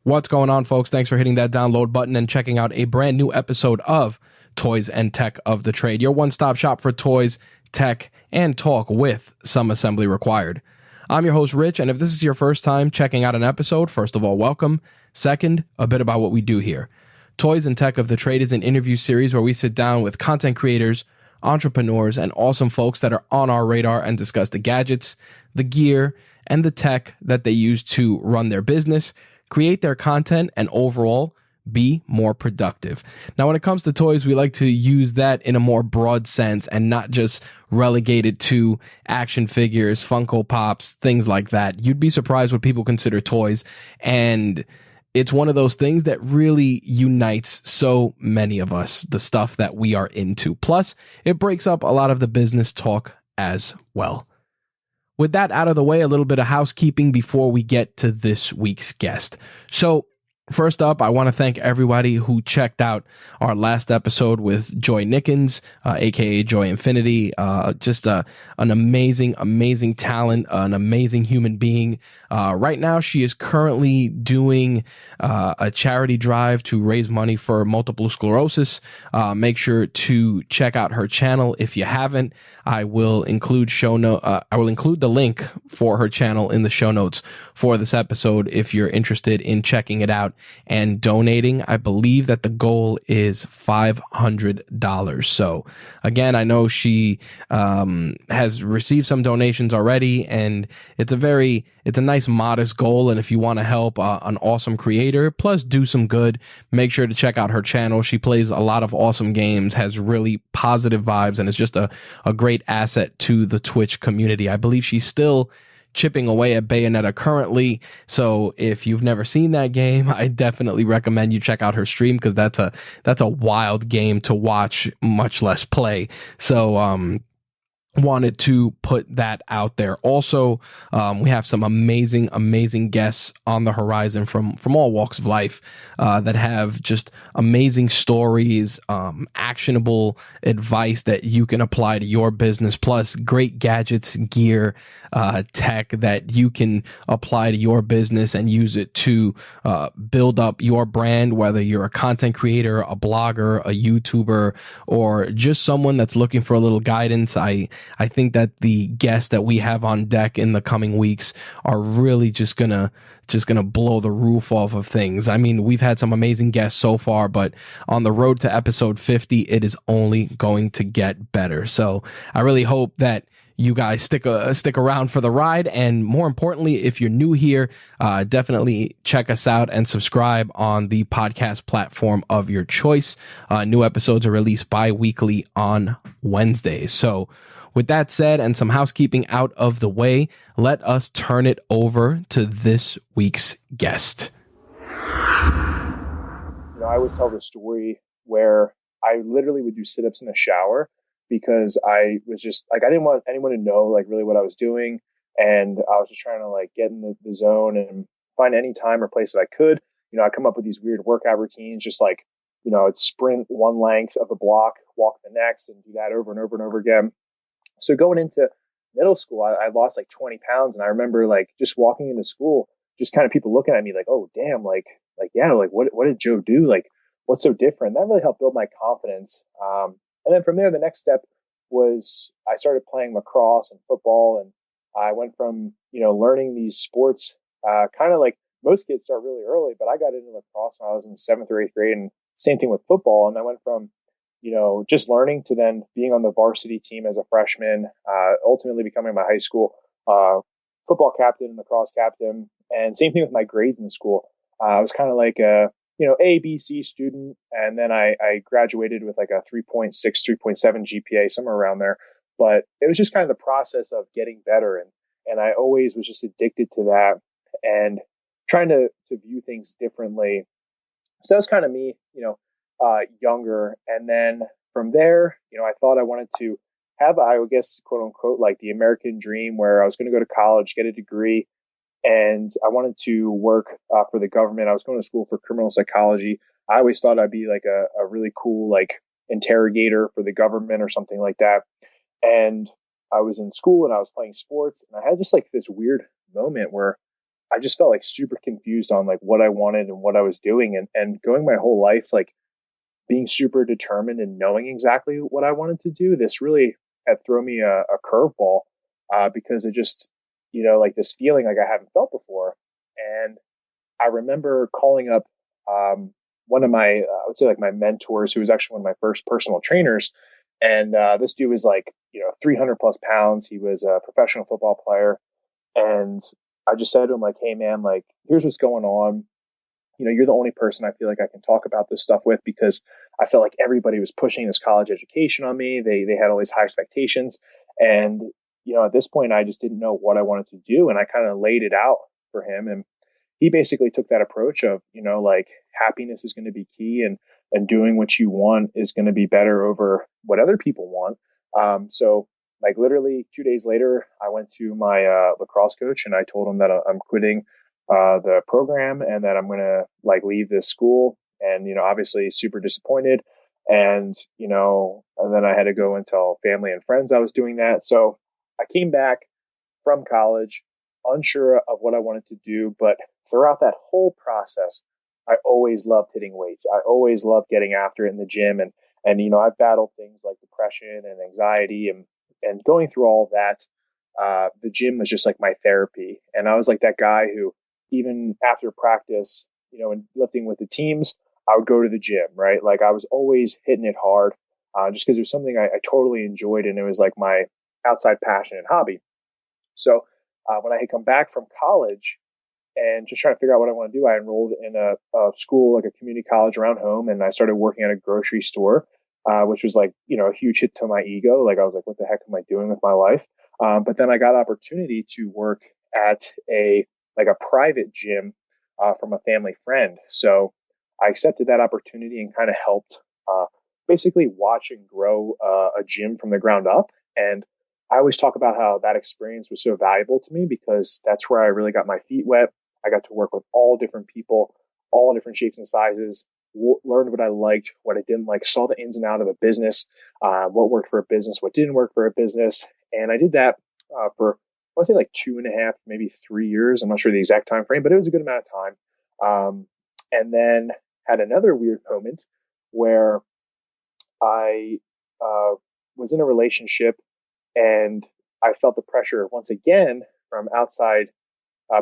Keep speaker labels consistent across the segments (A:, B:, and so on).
A: What's going on, folks? Thanks for hitting that download button and checking out a brand new episode of Toys and Tech of the Trade, your one-stop shop for toys, tech, and talk with some assembly required. I'm your host, Rich, and if this is your first time checking out an episode, first of all, welcome. Second, a bit about what we do here. Toys and Tech of the Trade is an interview series where we sit down with content creators, entrepreneurs, and awesome folks that are on our radar and discuss the gadgets, the gear, and the tech that they use to run their business, create their content, and overall be more productive. Now, when it comes to toys, we like to use that in a more broad sense and not just relegate it to action figures, Funko Pops, things like that. You'd be surprised what people consider toys, and it's one of those things that really unites so many of us, the stuff that we are into. Plus, it breaks up a lot of the business talk as well. With that out of the way, a little bit of housekeeping before we get to this week's guest. So, first up, I want to thank everybody who checked out our last episode with Joy Nickens, aka Joy Infinity. Just an amazing talent, an amazing human being. Right now, she is currently doing a charity drive to raise money for multiple sclerosis. Make sure to check out her channel if you haven't. I will include the link for her channel in the show notes for this episode if you're interested in checking it out and donating. I believe that the goal is $500. So again, I know she has received some donations already, and it's a nice modest goal. And if you want to help an awesome creator plus do some good, make sure to check out her channel. She plays a lot of awesome games, has really positive vibes, and is just a great asset to the Twitch community. I believe she's still chipping away at Bayonetta currently. So if you've never seen that game, I definitely recommend you check out her stream, because that's a wild game to watch, much less play. So wanted to put that out there. Also, we have some amazing guests on the horizon from all walks of life that have just amazing stories, actionable advice that you can apply to your business, plus great gadgets, gear, tech that you can apply to your business and use it to build up your brand, whether you're a content creator, a blogger, a YouTuber, or just someone that's looking for a little guidance. I think that the guests that we have on deck in the coming weeks are really just gonna blow the roof off of things. I mean, we've had some amazing guests so far, but on the road to episode 50, it is only going to get better. So I really hope that you guys stick around for the ride. And more importantly, if you're new here, definitely check us out and subscribe on the podcast platform of your choice. New episodes are released bi-weekly on Wednesdays. So with that said, and some housekeeping out of the way, let us turn it over to this week's guest.
B: I always tell the story where I literally would do sit-ups in the shower, because I was just like, I didn't want anyone to know like really what I was doing. And I was just trying to like get in the zone and find any time or place that I could. I come up with these weird workout routines, just like, I'd sprint one length of the block, walk the next, and do that over and over and over again. So going into middle school, I lost like 20 pounds. And I remember like just walking into school, just kind of people looking at me like, oh, damn, yeah, like what did Joe do? Like, what's so different? That really helped build my confidence. And then from there, the next step was I started playing lacrosse and football. And I went from, learning these sports, kind of like most kids start really early, but I got into lacrosse when I was in 7th or 8th grade, and same thing with football. And I went from, just learning to then being on the varsity team as a freshman, ultimately becoming my high school football captain and lacrosse captain. And same thing with my grades in school. I was kind of like a, A, B, C student. And then I graduated with like a 3.6, 3.7 GPA, somewhere around there. But it was just kind of the process of getting better. And I always was just addicted to that and trying to view things differently. So that was kind of me, younger. And then from there, I thought I wanted to have, I guess, quote unquote, like the American dream, where I was going to go to college, get a degree, and I wanted to work for the government. I was going to school for criminal psychology. I always thought I'd be like a really cool, like, interrogator for the government or something like that. And I was in school and I was playing sports, and I had just like this weird moment where I just felt like super confused on like what I wanted and what I was doing, and going my whole life like being super determined and knowing exactly what I wanted to do. This really had thrown me a curveball, because it just, like this feeling like I haven't felt before. And I remember calling up one of my, I would say like my mentors, who was actually one of my first personal trainers. And this dude was like, 300 plus pounds. He was a professional football player. And I just said to him, like, hey, man, like, here's what's going on. You're the only person I feel like I can talk about this stuff with, because I felt like everybody was pushing this college education on me. They had all these high expectations. And, at this point, I just didn't know what I wanted to do. And I kind of laid it out for him. And he basically took that approach of, like happiness is going to be key, and doing what you want is going to be better over what other people want. So like literally 2 days later, I went to my lacrosse coach and I told him that I'm quitting the program and that I'm going to like leave this school. And, obviously super disappointed. And then I had to go and tell family and friends I was doing that. So I came back from college, unsure of what I wanted to do. But throughout that whole process, I always loved hitting weights. I always loved getting after it in the gym. And, I've battled things like depression and anxiety, and going through all of that. The gym was just like my therapy. And I was like that guy who, even after practice, and lifting with the teams, I would go to the gym, right? Like I was always hitting it hard, just because it was something I totally enjoyed. And it was like my outside passion and hobby. So when I had come back from college and just trying to figure out what I want to do, I enrolled in a school, like a community college around home. And I started working at a grocery store, which was like, a huge hit to my ego. Like I was like, what the heck am I doing with my life? But then I got an opportunity to work at a private gym from a family friend. So I accepted that opportunity and kind of helped basically watch and grow a gym from the ground up. And I always talk about how that experience was so valuable to me, because that's where I really got my feet wet. I got to work with all different people, all different shapes and sizes, learned what I liked, what I didn't like, saw the ins and out of a business, what worked for a business, what didn't work for a business. And I did that for, I want to say like 2.5, maybe 3 years. I'm not sure the exact time frame, but it was a good amount of time. And then had another weird moment where I was in a relationship, and I felt the pressure once again from outside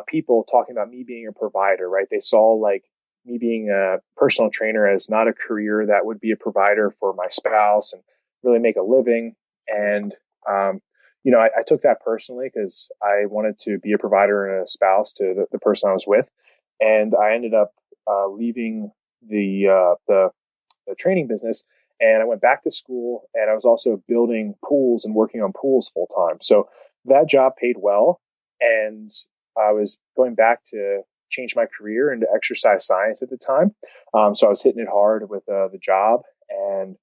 B: people talking about me being a provider, right? They saw like me being a personal trainer as not a career that would be a provider for my spouse and really make a living. And, I took that personally, because I wanted to be a provider and a spouse to the person I was with. And I ended up leaving the training business, and I went back to school, and I was also building pools and working on pools full time. So that job paid well, and I was going back to change my career into exercise science at the time. So I was hitting it hard with the job and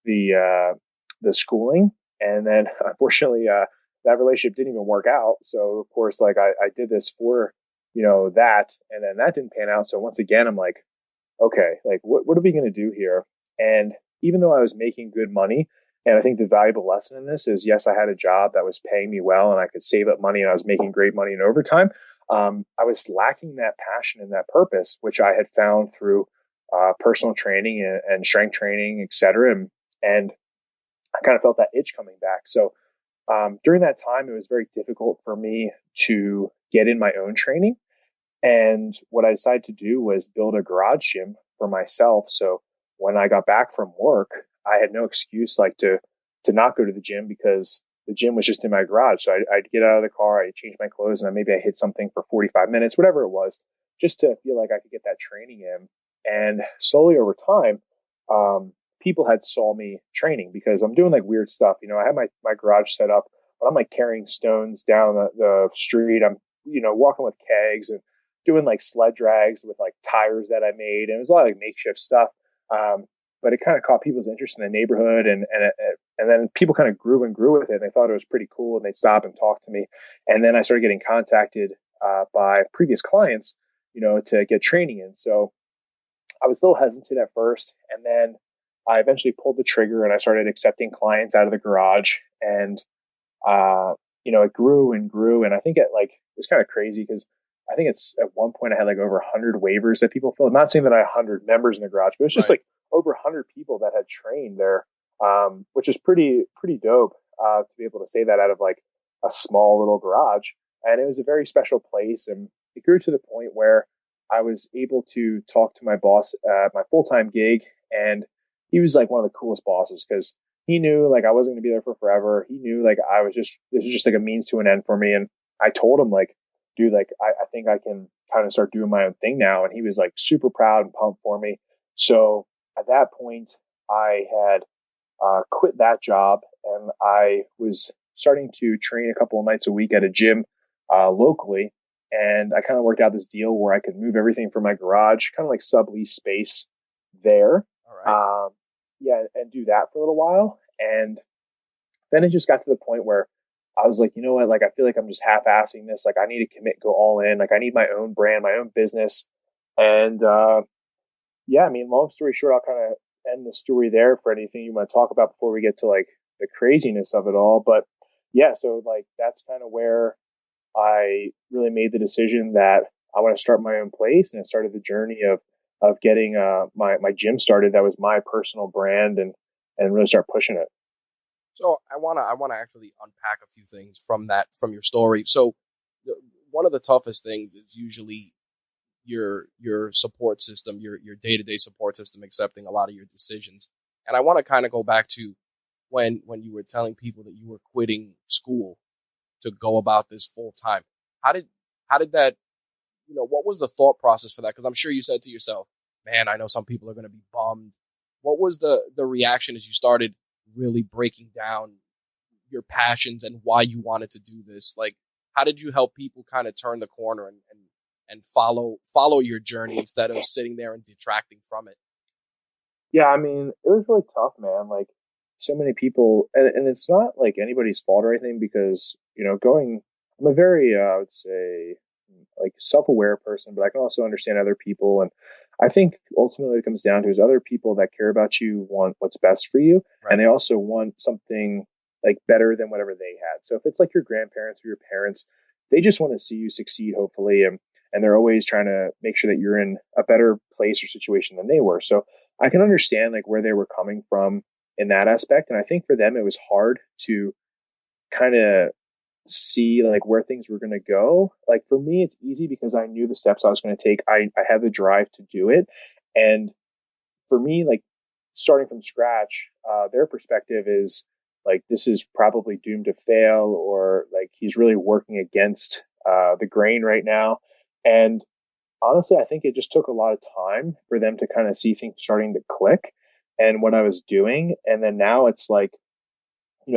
B: the schooling. And then unfortunately, that relationship didn't even work out. So of course, like I did this for, that, and then that didn't pan out. So once again, I'm like, okay, like what are we going to do here? And even though I was making good money, and I think the valuable lesson in this is, yes, I had a job that was paying me well and I could save up money and I was making great money in overtime. I was lacking that passion and that purpose, which I had found through personal training and strength training, et cetera. And I kind of felt that itch coming back. So during that time, it was very difficult for me to get in my own training. And what I decided to do was build a garage gym for myself. So when I got back from work, I had no excuse like to not go to the gym, because the gym was just in my garage. So I'd get out of the car, I'd change my clothes, and maybe I hit something for 45 minutes, whatever it was, just to feel like I could get that training in. And slowly over time, people had saw me training, because I'm doing like weird stuff. I had my garage set up, but I'm like carrying stones down the street. I'm, walking with kegs and doing like sled drags with like tires that I made. And it was a lot of like makeshift stuff. But it kind of caught people's interest in the neighborhood, and then people kind of grew and grew with it. And they thought it was pretty cool, and they'd stop and talk to me. And then I started getting contacted by previous clients, to get training in. So I was a little hesitant at first, and then I eventually pulled the trigger and I started accepting clients out of the garage. And it grew and grew. And I think it was kind of crazy, because I think it's at one point I had like over 100 waivers that people filled. I'm not saying that I had 100 members in the garage, but it's just
A: Right.
B: like over 100 people that had trained there, which is pretty dope to be able to say that out of like a small little garage. And it was a very special place, and it grew to the point where I was able to talk to my boss at my full-time gig, and he was like one of the coolest bosses because he knew like I wasn't going to be there for forever. He knew like this was just like a means to an end for me. And I told him like, dude, like I think I can kind of start doing my own thing now. And he was like super proud and pumped for me. So at that point, I had quit that job, and I was starting to train a couple of nights a week at a gym locally. And I kind of worked out this deal where I could move everything from my garage, kind of like sublease space there.
A: All right.
B: Yeah, and do that for a little while. And then it just got to the point where I was like, you know what? Like, I feel like I'm just half-assing this. Like, I need to commit, go all in. Like, I need my own brand, my own business. And yeah, I mean, long story short, I'll kind of end the story there for anything you want to talk about before we get to like the craziness of it all. But yeah, so like that's kind of where I really made the decision that I want to start my own place, and I started the journey of getting my gym started. That was my personal brand, and really start pushing it.
A: So I wanna actually unpack a few things from your story. So one of the toughest things is usually your support system, your day-to-day support system accepting a lot of your decisions. And I want to kind of go back to when you were telling people that you were quitting school to go about this full time. How did that, what was the thought process for that? Because I'm sure you said to yourself, man, I know some people are going to be bummed. What was the reaction as you started really breaking down your passions and why you wanted to do this? Like, how did you help people kind of turn the corner and follow your journey instead of sitting there and detracting from it?
B: Yeah, I mean, it was really tough, man. Like, so many people, and it's not like anybody's fault or anything, because I'm a very I would say like self-aware person, but I can also understand other people. And I think ultimately what it comes down to is other people that care about you want what's best for you,
A: Right.
B: and they also want something like better than whatever they had. So if it's like your grandparents or your parents, they just want to see you succeed, hopefully, and they're always trying to make sure that you're in a better place or situation than they were. So I can understand like where they were coming from in that aspect. And I think for them, it was hard to kind of see like where things were going to go. Like for me, it's easy because I knew the steps I was going to take. I had the drive to do it. And for me, like starting from scratch, their perspective is like, this is probably doomed to fail, or like he's really working against the grain right now. And honestly, I think it just took a lot of time for them to kind of see things starting to click and what I was doing. And then now it's like,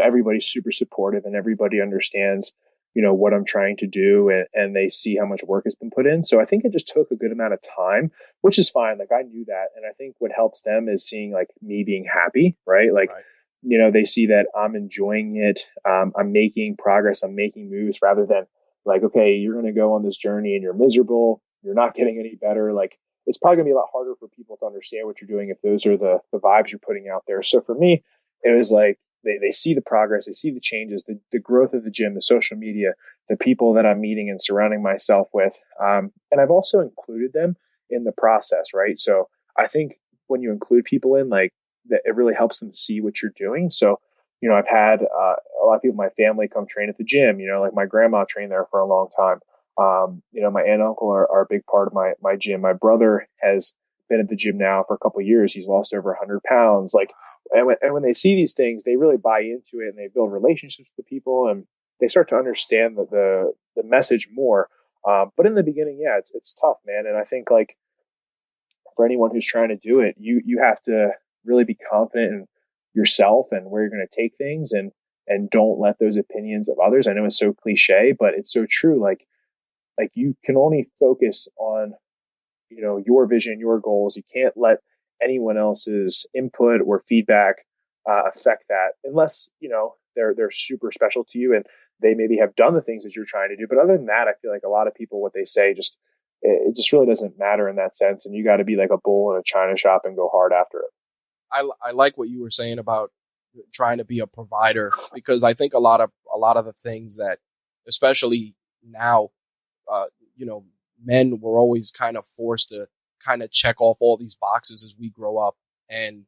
B: everybody's super supportive and everybody understands, what I'm trying to do, and they see how much work has been put in. So I think it just took a good amount of time, which is fine. Like I knew that. And I think what helps them is seeing like me being happy, right? Like,
A: Right.
B: they see that I'm enjoying it. I'm making progress. I'm making moves rather than like, okay, you're going to go on this journey and you're miserable. You're not getting any better. Like it's probably gonna be a lot harder for people to understand what you're doing if those are the vibes you're putting out there. So for me, it was like, they see the progress, they see the changes, the growth of the gym, the social media, the people that I'm meeting and surrounding myself with. And I've also included them in the process, right? So I think when you include people in, like, that it really helps them see what you're doing. So, I've had a lot of people in my family come train at the gym, like my grandma trained there for a long time. My aunt and uncle are a big part of my gym. My brother has been at the gym now for a couple of years. He's lost over 100 pounds. Like, and when they see these things, they really buy into it, and they build relationships with the people, and they start to understand the message more. But in the beginning, yeah, it's tough, man. And I think like for anyone who's trying to do it, you have to really be confident in yourself and where you're going to take things, and don't let those opinions of others. I know it's so cliche, but it's so true. Like you can only focus on your vision, your goals. You can't let anyone else's input or feedback affect that, unless they're super special to you and they maybe have done the things that you're trying to do. But other than that, I feel like a lot of people, what they say, just it just really doesn't matter in that sense. And you got to be like a bull in a china shop and go hard after it.
A: I like what you were saying about trying to be a provider, because I think a lot of the things that, especially now, uh, men were always kind of forced to kind of check off all these boxes as we grow up. And,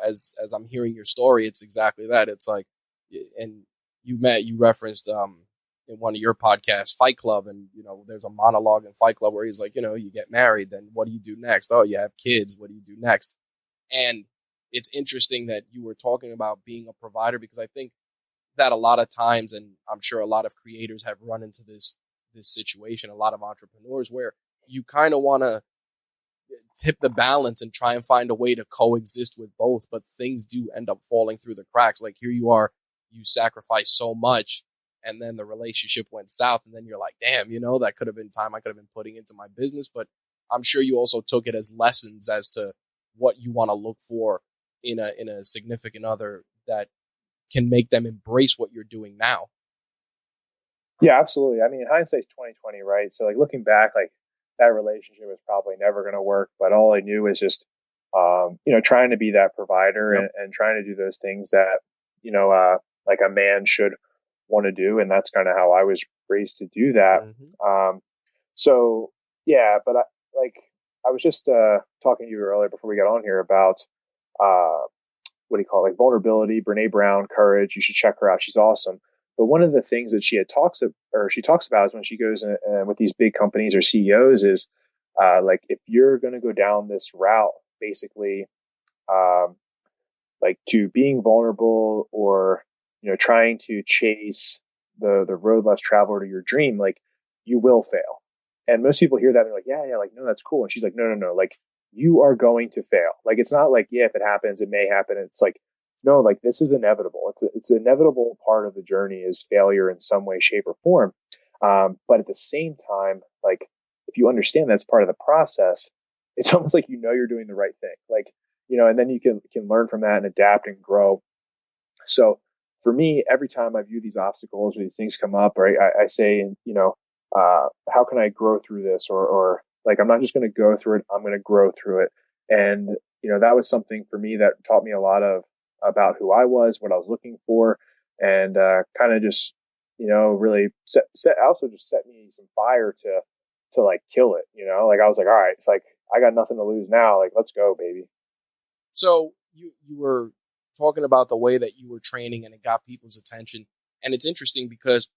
A: as I'm hearing your story, it's exactly that. It's like, and you referenced, in one of your podcasts, Fight Club. And, there's a monologue in Fight Club where he's like, you get married, then what do you do next? Oh, you have kids. What do you do next? And it's interesting that you were talking about being a provider, because I think that a lot of times, and I'm sure a lot of creators have run into this situation, a lot of entrepreneurs, where you kind of want to tip the balance and try and find a way to coexist with both, but things do end up falling through the cracks. Like, here you are, you sacrifice so much, and then the relationship went south, and then you're like, damn, that could have been time I could have been putting into my business. But I'm sure you also took it as lessons as to what you want to look for in a significant other that can make them embrace what you're doing now.
B: Yeah, absolutely. I mean, hindsight's 20/20, right? So like looking back, like that relationship was probably never going to work, but all I knew was just, trying to be that provider.
A: Yep.
B: and trying to do those things that, like a man should want to do. And that's kind of how I was raised to do that.
A: Mm-hmm.
B: So yeah, but I was just, talking to you earlier before we got on here about, what do you call it? Like vulnerability, Brene Brown, courage. You should check her out. She's awesome. But one of the things that she talks about is when she goes with these big companies or CEOs is, like, if you're going to go down this route, basically, like to being vulnerable or, trying to chase the road less traveled to your dream, like you will fail. And most people hear that and they're like, yeah, like, no, that's cool. And she's like, no, like you are going to fail. Like, it's not like, yeah, if it happens, it may happen. It's like, no, like this is inevitable. It's an inevitable part of the journey is failure in some way, shape, or form. But at the same time, like if you understand that's part of the process, it's almost like you're doing the right thing. Like, and then you can learn from that and adapt and grow. So for me, every time I view these obstacles or these things come up, right, I say, how can I grow through this? Or like, I'm not just going to go through it. I'm going to grow through it. And, that was something for me that taught me a lot about who I was, what I was looking for, and kind of just, really also just set me some fire to like kill it. Like I was like, all right, it's like I got nothing to lose now. Like, let's go, baby.
A: So you were talking about the way that you were training and it got people's attention, and it's interesting because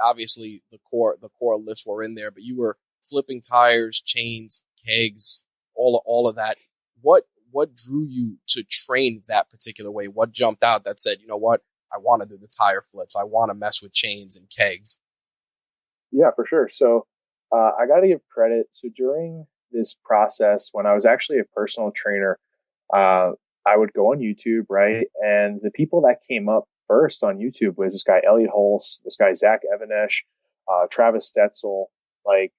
A: obviously the core lifts were in there, but you were flipping tires, chains, kegs, all of that. What drew you to train that particular way? What jumped out that said, you know what, I want to do the tire flips. I want to mess with chains and kegs.
B: Yeah, for sure. So I got to give credit. So during this process, when I was actually a personal trainer, I would go on YouTube, right? And the people that came up first on YouTube was this guy, Elliot Hulse, this guy, Zach Evanesh, Travis Stetzel, like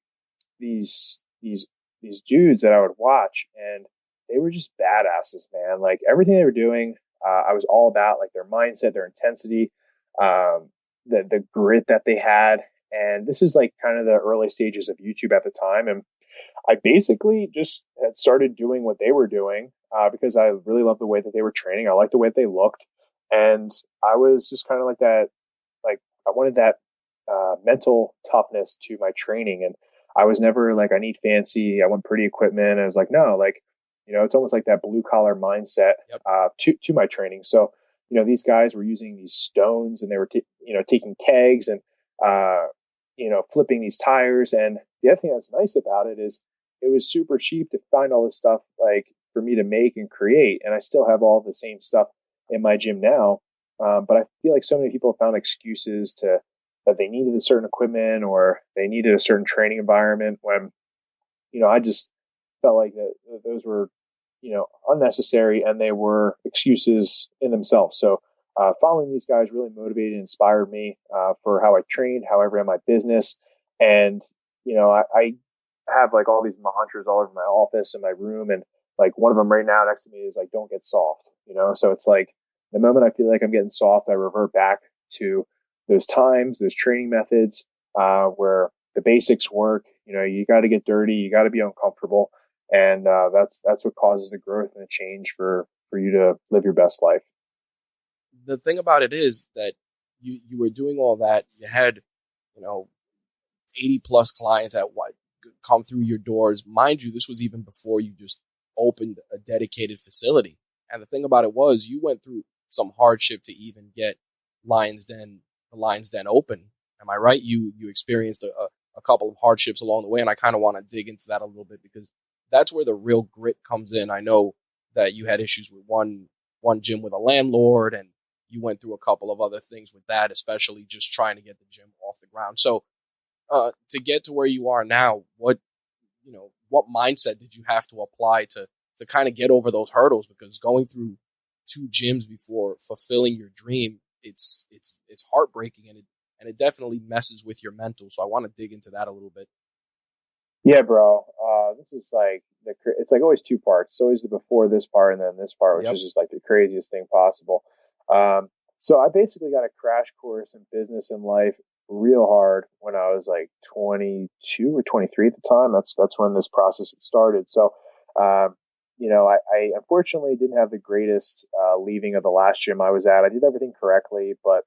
B: these dudes that I would watch, and they were just badasses, man. Like everything they were doing, I was all about, like their mindset, their intensity, the grit that they had. And this is like kind of the early stages of YouTube at the time. And I basically just had started doing what they were doing, because I really loved the way that they were training. I liked the way that they looked. And I was just kind of like that, like I wanted that mental toughness to my training. And I was never like, I need fancy, I want pretty equipment. I was like, no, like, it's almost like that blue collar mindset.
A: Yep.
B: To my training. So, these guys were using these stones and they were, taking kegs and, flipping these tires. And the other thing that's nice about it is it was super cheap to find all this stuff like for me to make and create. And I still have all the same stuff in my gym now. But I feel like so many people found excuses that they needed a certain equipment or they needed a certain training environment when, I just felt like that those were, unnecessary and they were excuses in themselves. So following these guys really motivated and inspired me for how I trained, how I ran my business. And, I have like all these mantras all over my office and my room. And like one of them right now next to me is like, don't get soft, So it's like the moment I feel like I'm getting soft, I revert back to those times, those training methods where the basics work. You got to get dirty. You got to be uncomfortable. And that's what causes the growth and the change for you to live your best life.
A: The thing about it is that you were doing all that. You had, 80 plus clients at come through your doors. Mind you, this was even before you just opened a dedicated facility. And the thing about it was you went through some hardship to even get the Lions Den open. Am I right? You experienced a couple of hardships along the way, and I kind of want to dig into that a little bit because that's where the real grit comes in. I know that you had issues with one gym with a landlord, and you went through a couple of other things with that, especially just trying to get the gym off the ground. So to get to where you are now, what mindset did you have to apply to kind of get over those hurdles? Because going through 2 gyms before fulfilling your dream, it's heartbreaking, and it definitely messes with your mental. So I want to dig into that a little bit.
B: Yeah, bro. This is like it's like always 2 parts. It's always the before this part and then this part, which is just like the craziest thing possible. So I basically got a crash course in business and life real hard when I was like 22 or 23 at the time. That's when this process had started. So, I unfortunately didn't have the greatest leaving of the last gym I was at. I did everything correctly, but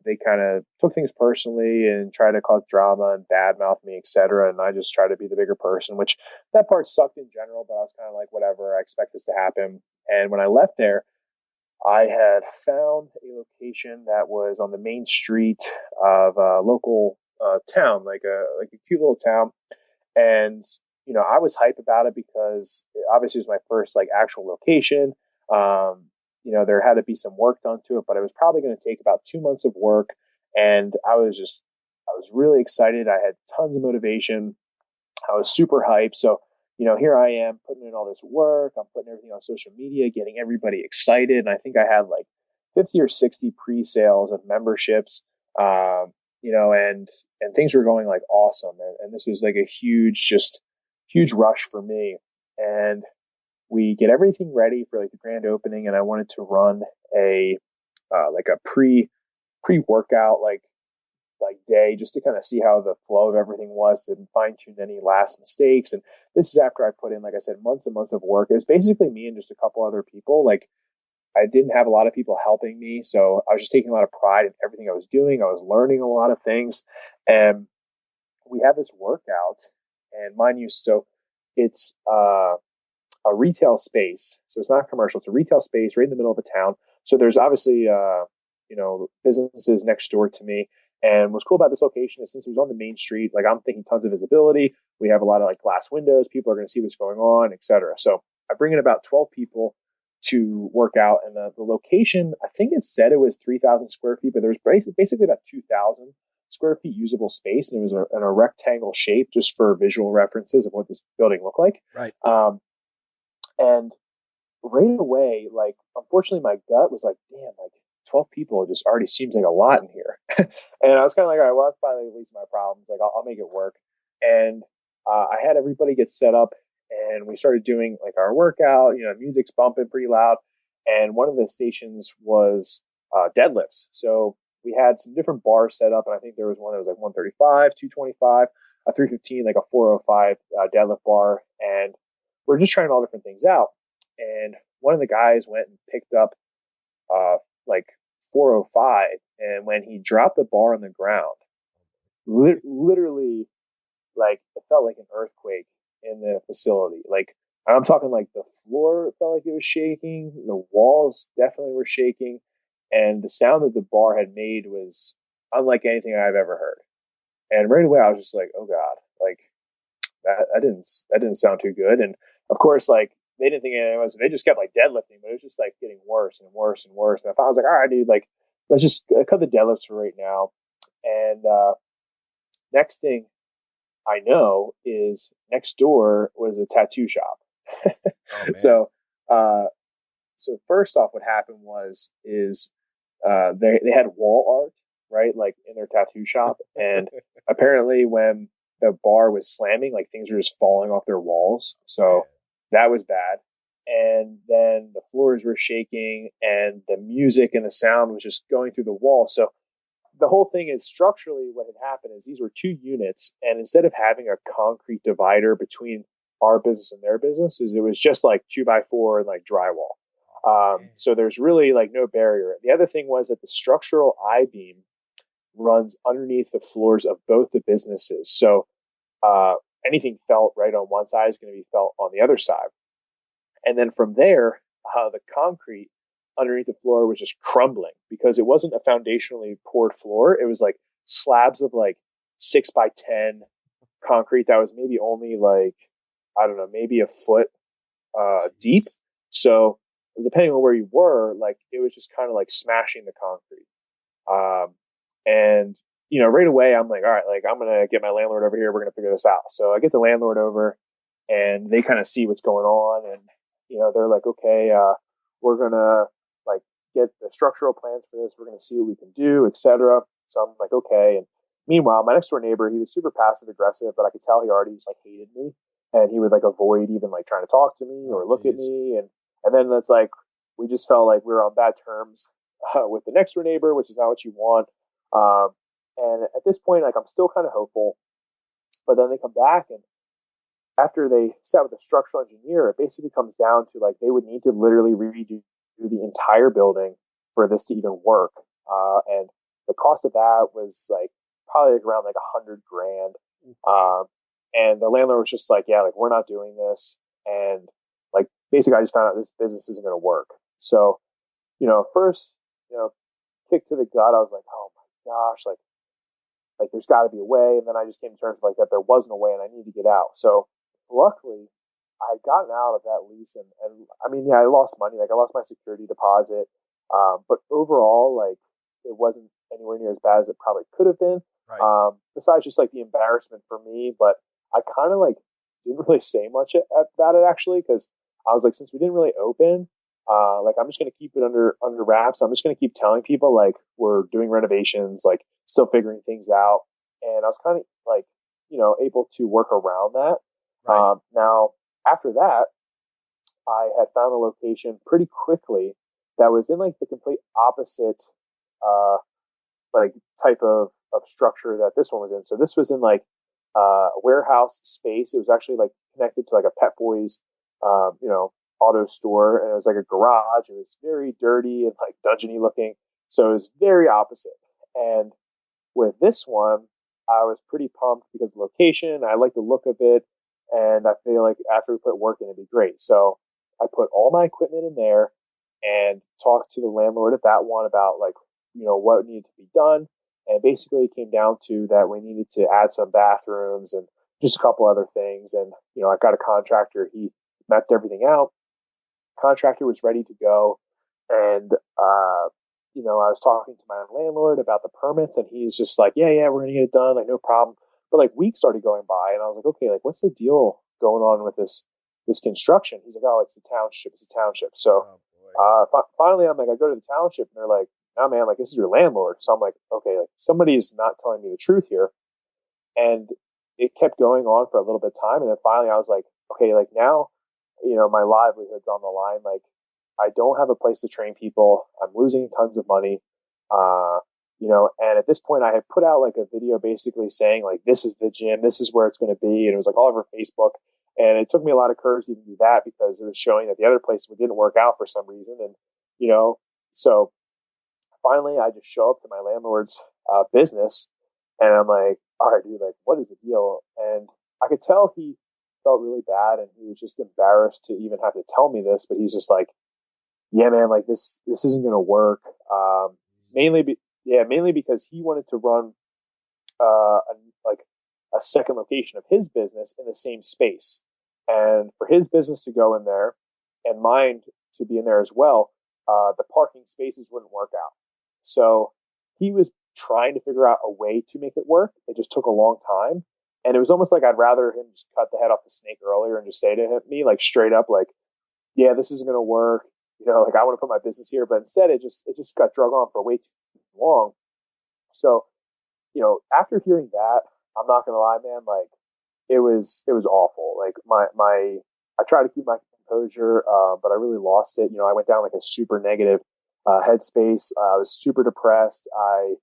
B: they kind of took things personally and tried to cause drama and badmouth me, etc. And I just tried to be the bigger person, which that part sucked in general, but I was kind of like, whatever, I expect this to happen. And when I left there, I had found a location that was on the main street of a local town, like a cute little town. And, I was hype about it because obviously it was my first like actual location. There had to be some work done to it, but it was probably going to take about 2 months of work. And I was really excited. I had tons of motivation. I was super hyped. So, here I am putting in all this work. I'm putting everything on social media, getting everybody excited. And I think I had like 50 or 60 pre-sales of memberships, and things were going like awesome. And this was like a huge rush for me. And we get everything ready for like the grand opening. And I wanted to run a pre-workout, like day, just to kind of see how the flow of everything was and fine tune any last mistakes. And this is after I put in, like I said, months and months of work. It was basically me and just a couple other people. Like I didn't have a lot of people helping me. So I was just taking a lot of pride in everything I was doing. I was learning a lot of things. And we had this workout, and mind you, so it's a retail space. So it's not commercial. It's a retail space right in the middle of a town. So there's obviously, businesses next door to me. And what's cool about this location is since it was on the main street, like I'm thinking tons of visibility. We have a lot of like glass windows. People are going to see what's going on, etc. So I bring in about 12 people to work out. And the location, I think it said it was 3,000 square feet, but there's basically about 2,000 square feet usable space. And it was in a rectangle shape, just for visual references of what this building looked like.
A: Right.
B: And right away, like, unfortunately, my gut was like, damn, like 12 people just already seems like a lot in here. And I was kind of like, all right, well, that's probably the least of my problems. Like, I'll make it work. And I had everybody get set up, and we started doing like our workout, music's bumping pretty loud. And one of the stations was deadlifts. So we had some different bars set up, and I think there was one that was like 135, 225, a 315, like a 405 deadlift bar. And we're just trying all different things out. And one of the guys went and picked up like 405, and when he dropped the bar on the ground, literally, like it felt like an earthquake in the facility. Like I'm talking like the floor felt like it was shaking, the walls definitely were shaking, and the sound that the bar had made was unlike anything I've ever heard. And right away I was just like, oh God, like that didn't sound too good. And of course, like they didn't think anything was, they just kept like deadlifting, but it was just like getting worse and worse and worse. And I was like, all right, dude, like let's just cut the deadlifts for right now. And next thing I know is next door was a tattoo shop. So first off, what happened is they had wall art, right, like in their tattoo shop, and apparently when the bar was slamming, like things were just falling off their walls. So that was bad. And then the floors were shaking, and the music and the sound was just going through the wall. So the whole thing is structurally what had happened is these were 2 units, and instead of having a concrete divider between our business and their businesses, it was just like 2x4 and like drywall. So there's really like no barrier. The other thing was that the structural I-beam runs underneath the floors of both the businesses. So anything felt right on one side is going to be felt on the other side. And then from there, the concrete underneath the floor was just crumbling because it wasn't a foundationally poured floor. It was like slabs of like 6x10 concrete that was maybe only like, I don't know, maybe a foot deep. So depending on where you were, like it was just kind of like smashing the concrete. And right away I'm like, all right, like I'm gonna get my landlord over here. We're gonna figure this out. So I get the landlord over, and they kind of see what's going on, and they're like, okay, we're gonna like get the structural plans for this. We're gonna see what we can do, etc. So I'm like, okay. And meanwhile, my next door neighbor, he was super passive aggressive, but I could tell he already just like hated me, and he would like avoid even like trying to talk to me or look at me, and then it's like we just felt like we were on bad terms with the next door neighbor, which is not what you want. And at this point, like I'm still kind of hopeful, but then they come back, and after they sat with the structural engineer, it basically comes down to like they would need to literally redo the entire building for this to even work. And the cost of that was like probably like around like $100,000. And the landlord was just like, yeah, like we're not doing this. And like basically I just found out this business isn't going to work. So, first, kick to the gut, I was like, oh my gosh, like there's got to be a way. And then I just came to terms with like that there wasn't a way, and I need to get out. So luckily, I had gotten out of that lease, and I mean, yeah, I lost money. Like I lost my security deposit, but overall, like it wasn't anywhere near as bad as it probably could have been. Right. Besides just like the embarrassment for me, but I kind of like didn't really say much about it actually, because I was like, since we didn't really open, like I'm just gonna keep it under wraps. I'm just gonna keep telling people like we're doing renovations, like still figuring things out. And I was kind of like, able to work around that. Right. Now after that, I had found a location pretty quickly that was in like the complete opposite, like type of structure that this one was in. So this was in like a warehouse space. It was actually like connected to like a Pet Boys, auto store, and it was like a garage. It was very dirty and like dungeony looking. So it was very opposite. And with this one, I was pretty pumped because of the location. I like the look of it, and I feel like after we put work in, it'd be great. So I put all my equipment in there and talked to the landlord at that one about like, what needed to be done. And basically it came down to that we needed to add some bathrooms and just a couple other things. And, I got a contractor. He mapped everything out. Contractor was ready to go. And, I was talking to my landlord about the permits, and he's just like, yeah, we're going to get it done. Like, no problem. But like weeks started going by, and I was like, okay, like what's the deal going on with this construction? He's like, oh, it's the township. It's a township. So, finally I'm like, I go to the township, and they're like, nah, man, like this is your landlord. So I'm like, okay, like somebody's not telling me the truth here. And it kept going on for a little bit of time. And then finally I was like, okay, like now, my livelihood's on the line. Like I don't have a place to train people. I'm losing tons of money. And at this point I had put out like a video basically saying like, this is the gym, this is where it's going to be. And it was like all over Facebook. And it took me a lot of courage to even do that because it was showing that the other place didn't work out for some reason. And, so finally I just show up to my landlord's business, and I'm like, all right, dude, like, what is the deal? And I could tell he felt really bad, and he was just embarrassed to even have to tell me this, but he's just like, yeah, man, like this isn't going to work. Mainly because he wanted to run a second location of his business in the same space. And for his business to go in there and mine to be in there as well, the parking spaces wouldn't work out. So he was trying to figure out a way to make it work. It just took a long time. And it was almost like I'd rather him just cut the head off the snake earlier and just say to me, like straight up, like, yeah, this isn't going to work. Like I want to put my business here, but instead it just got drug on for way too long. So, after hearing that, I'm not going to lie, man, like it was awful. Like I tried to keep my composure, but I really lost it. I went down like a super negative headspace. I was super depressed. I,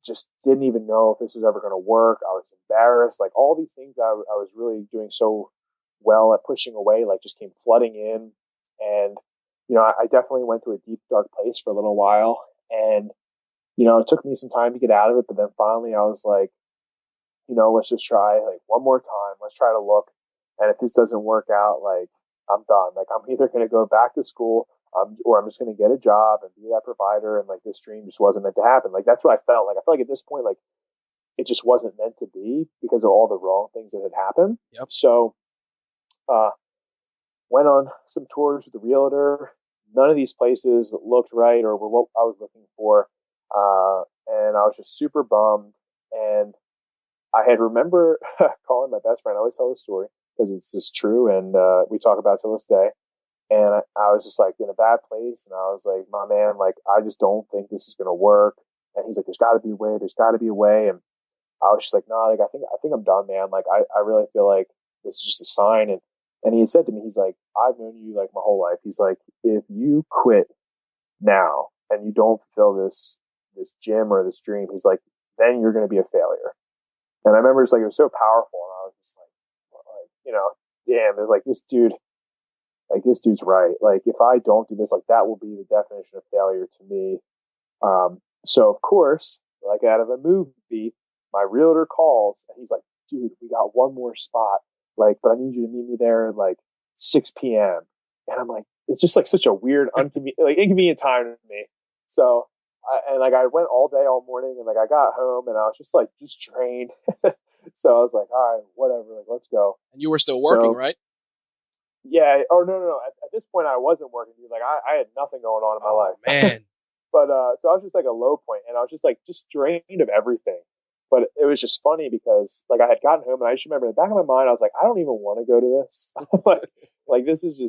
B: just didn't even know if this was ever going to work. I was embarrassed. Like all these things I was really doing so well at pushing away, like just came flooding in. And, I definitely went to a deep, dark place for a little while. And, it took me some time to get out of it. But then finally I was like, let's just try like one more time. Let's try to look. And if this doesn't work out, like I'm done. Like I'm either going to go back to school, or I'm just going to get a job and be that provider. And like this dream just wasn't meant to happen. Like that's what I felt like. I felt like at this point, like it just wasn't meant to be because of all the wrong things that had happened.
A: Yep.
B: So, went on some tours with the realtor. None of these places looked right or were what I was looking for. And I was just super bummed. And I had remember calling my best friend. I always tell this story because it's just true. And we talk about it to this day. And I was just like in a bad place. And I was like, my man, like, I just don't think this is going to work. And he's like, there's got to be a way. There's got to be a way. And I was just like, nah, like, I think I'm done, man. Like, I really feel like this is just a sign. And he had said to me, he's like, I've known you like my whole life. He's like, if you quit now and you don't fulfill this gym or this dream, he's like, then you're going to be a failure. And I remember it's like, it was so powerful. And I was just like, damn, it's like this dude's right. Like, if I don't do this, like that will be the definition of failure to me. So of course, like out of a movie, my realtor calls and he's like, dude, we got one more spot. Like, but I need you to meet me there at like 6 p.m. And I'm like, it's just like such a weird, inconvenient time to me. So, I went all day, all morning, and like I got home and I was just drained. So I was like, all right, whatever, like let's go.
A: And you were still working, right?
B: Yeah. Oh no. At this point, I wasn't working, dude. Like I had nothing going on in my life,
A: man.
B: But so I was just like a low point, and I was just drained of everything. But it was just funny because like I had gotten home, and I just remember in the back of my mind, I was like, I don't even want to go to this. like this is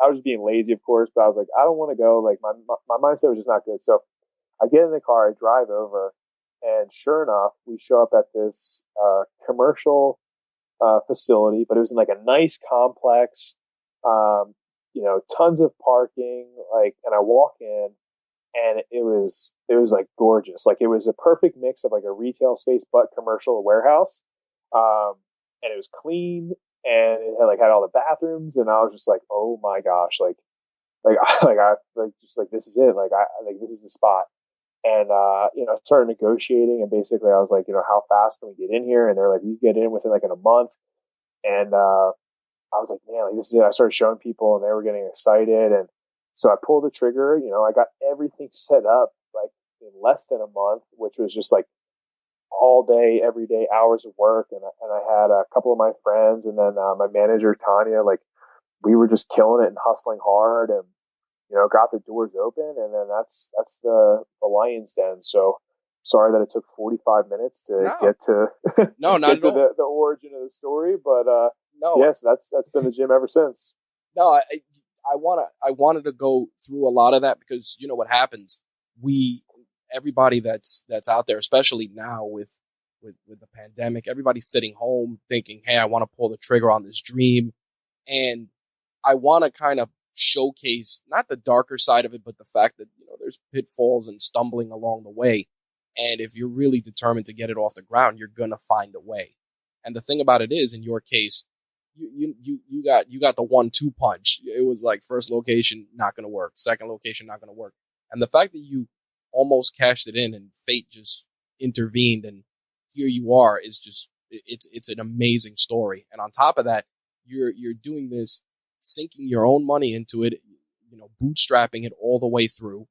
B: I was just being lazy, of course, but I was like, I don't want to go. Like my mindset was just not good. So I get in the car, I drive over, and sure enough, we show up at this commercial facility, but it was in like a nice complex, tons of parking, and I walk in and it was like gorgeous. Like it was a perfect mix of like a retail space, but commercial warehouse. And it was clean and it had all the bathrooms. And I was just like, oh my gosh, this is it. This is the spot. And, I started negotiating and basically I was like, how fast can we get in here? And they're like, you get in within in a month. And, I was like, man, this is it. I started showing people and they were getting excited. And so I pulled the trigger, I got everything set up in less than a month, which was just all day, every day, hours of work. And I had a couple of my friends and then, my manager, Tanya, we were just killing it and hustling hard and, got the doors open, and then that's the lion's den. So sorry that it took 45 minutes to get to the origin of the story, but yes, that's been the gym ever since.
A: No, I wanted to go through a lot of that because you know what happens. Everybody that's out there, especially now with the pandemic, everybody's sitting home thinking, hey, I want to pull the trigger on this dream, and I want to kind of showcase not the darker side of it, but the fact that there's pitfalls and stumbling along the way, and if you're really determined to get it off the ground, you're gonna find a way. And the thing about it is, in your case, you got the 1-2 punch. It was like first location not gonna work, second location not gonna work, and the fact that you almost cashed it in and fate just intervened and here you are is just it's an amazing story. And on top of that, you're doing this, sinking your own money into it, bootstrapping it all the way through.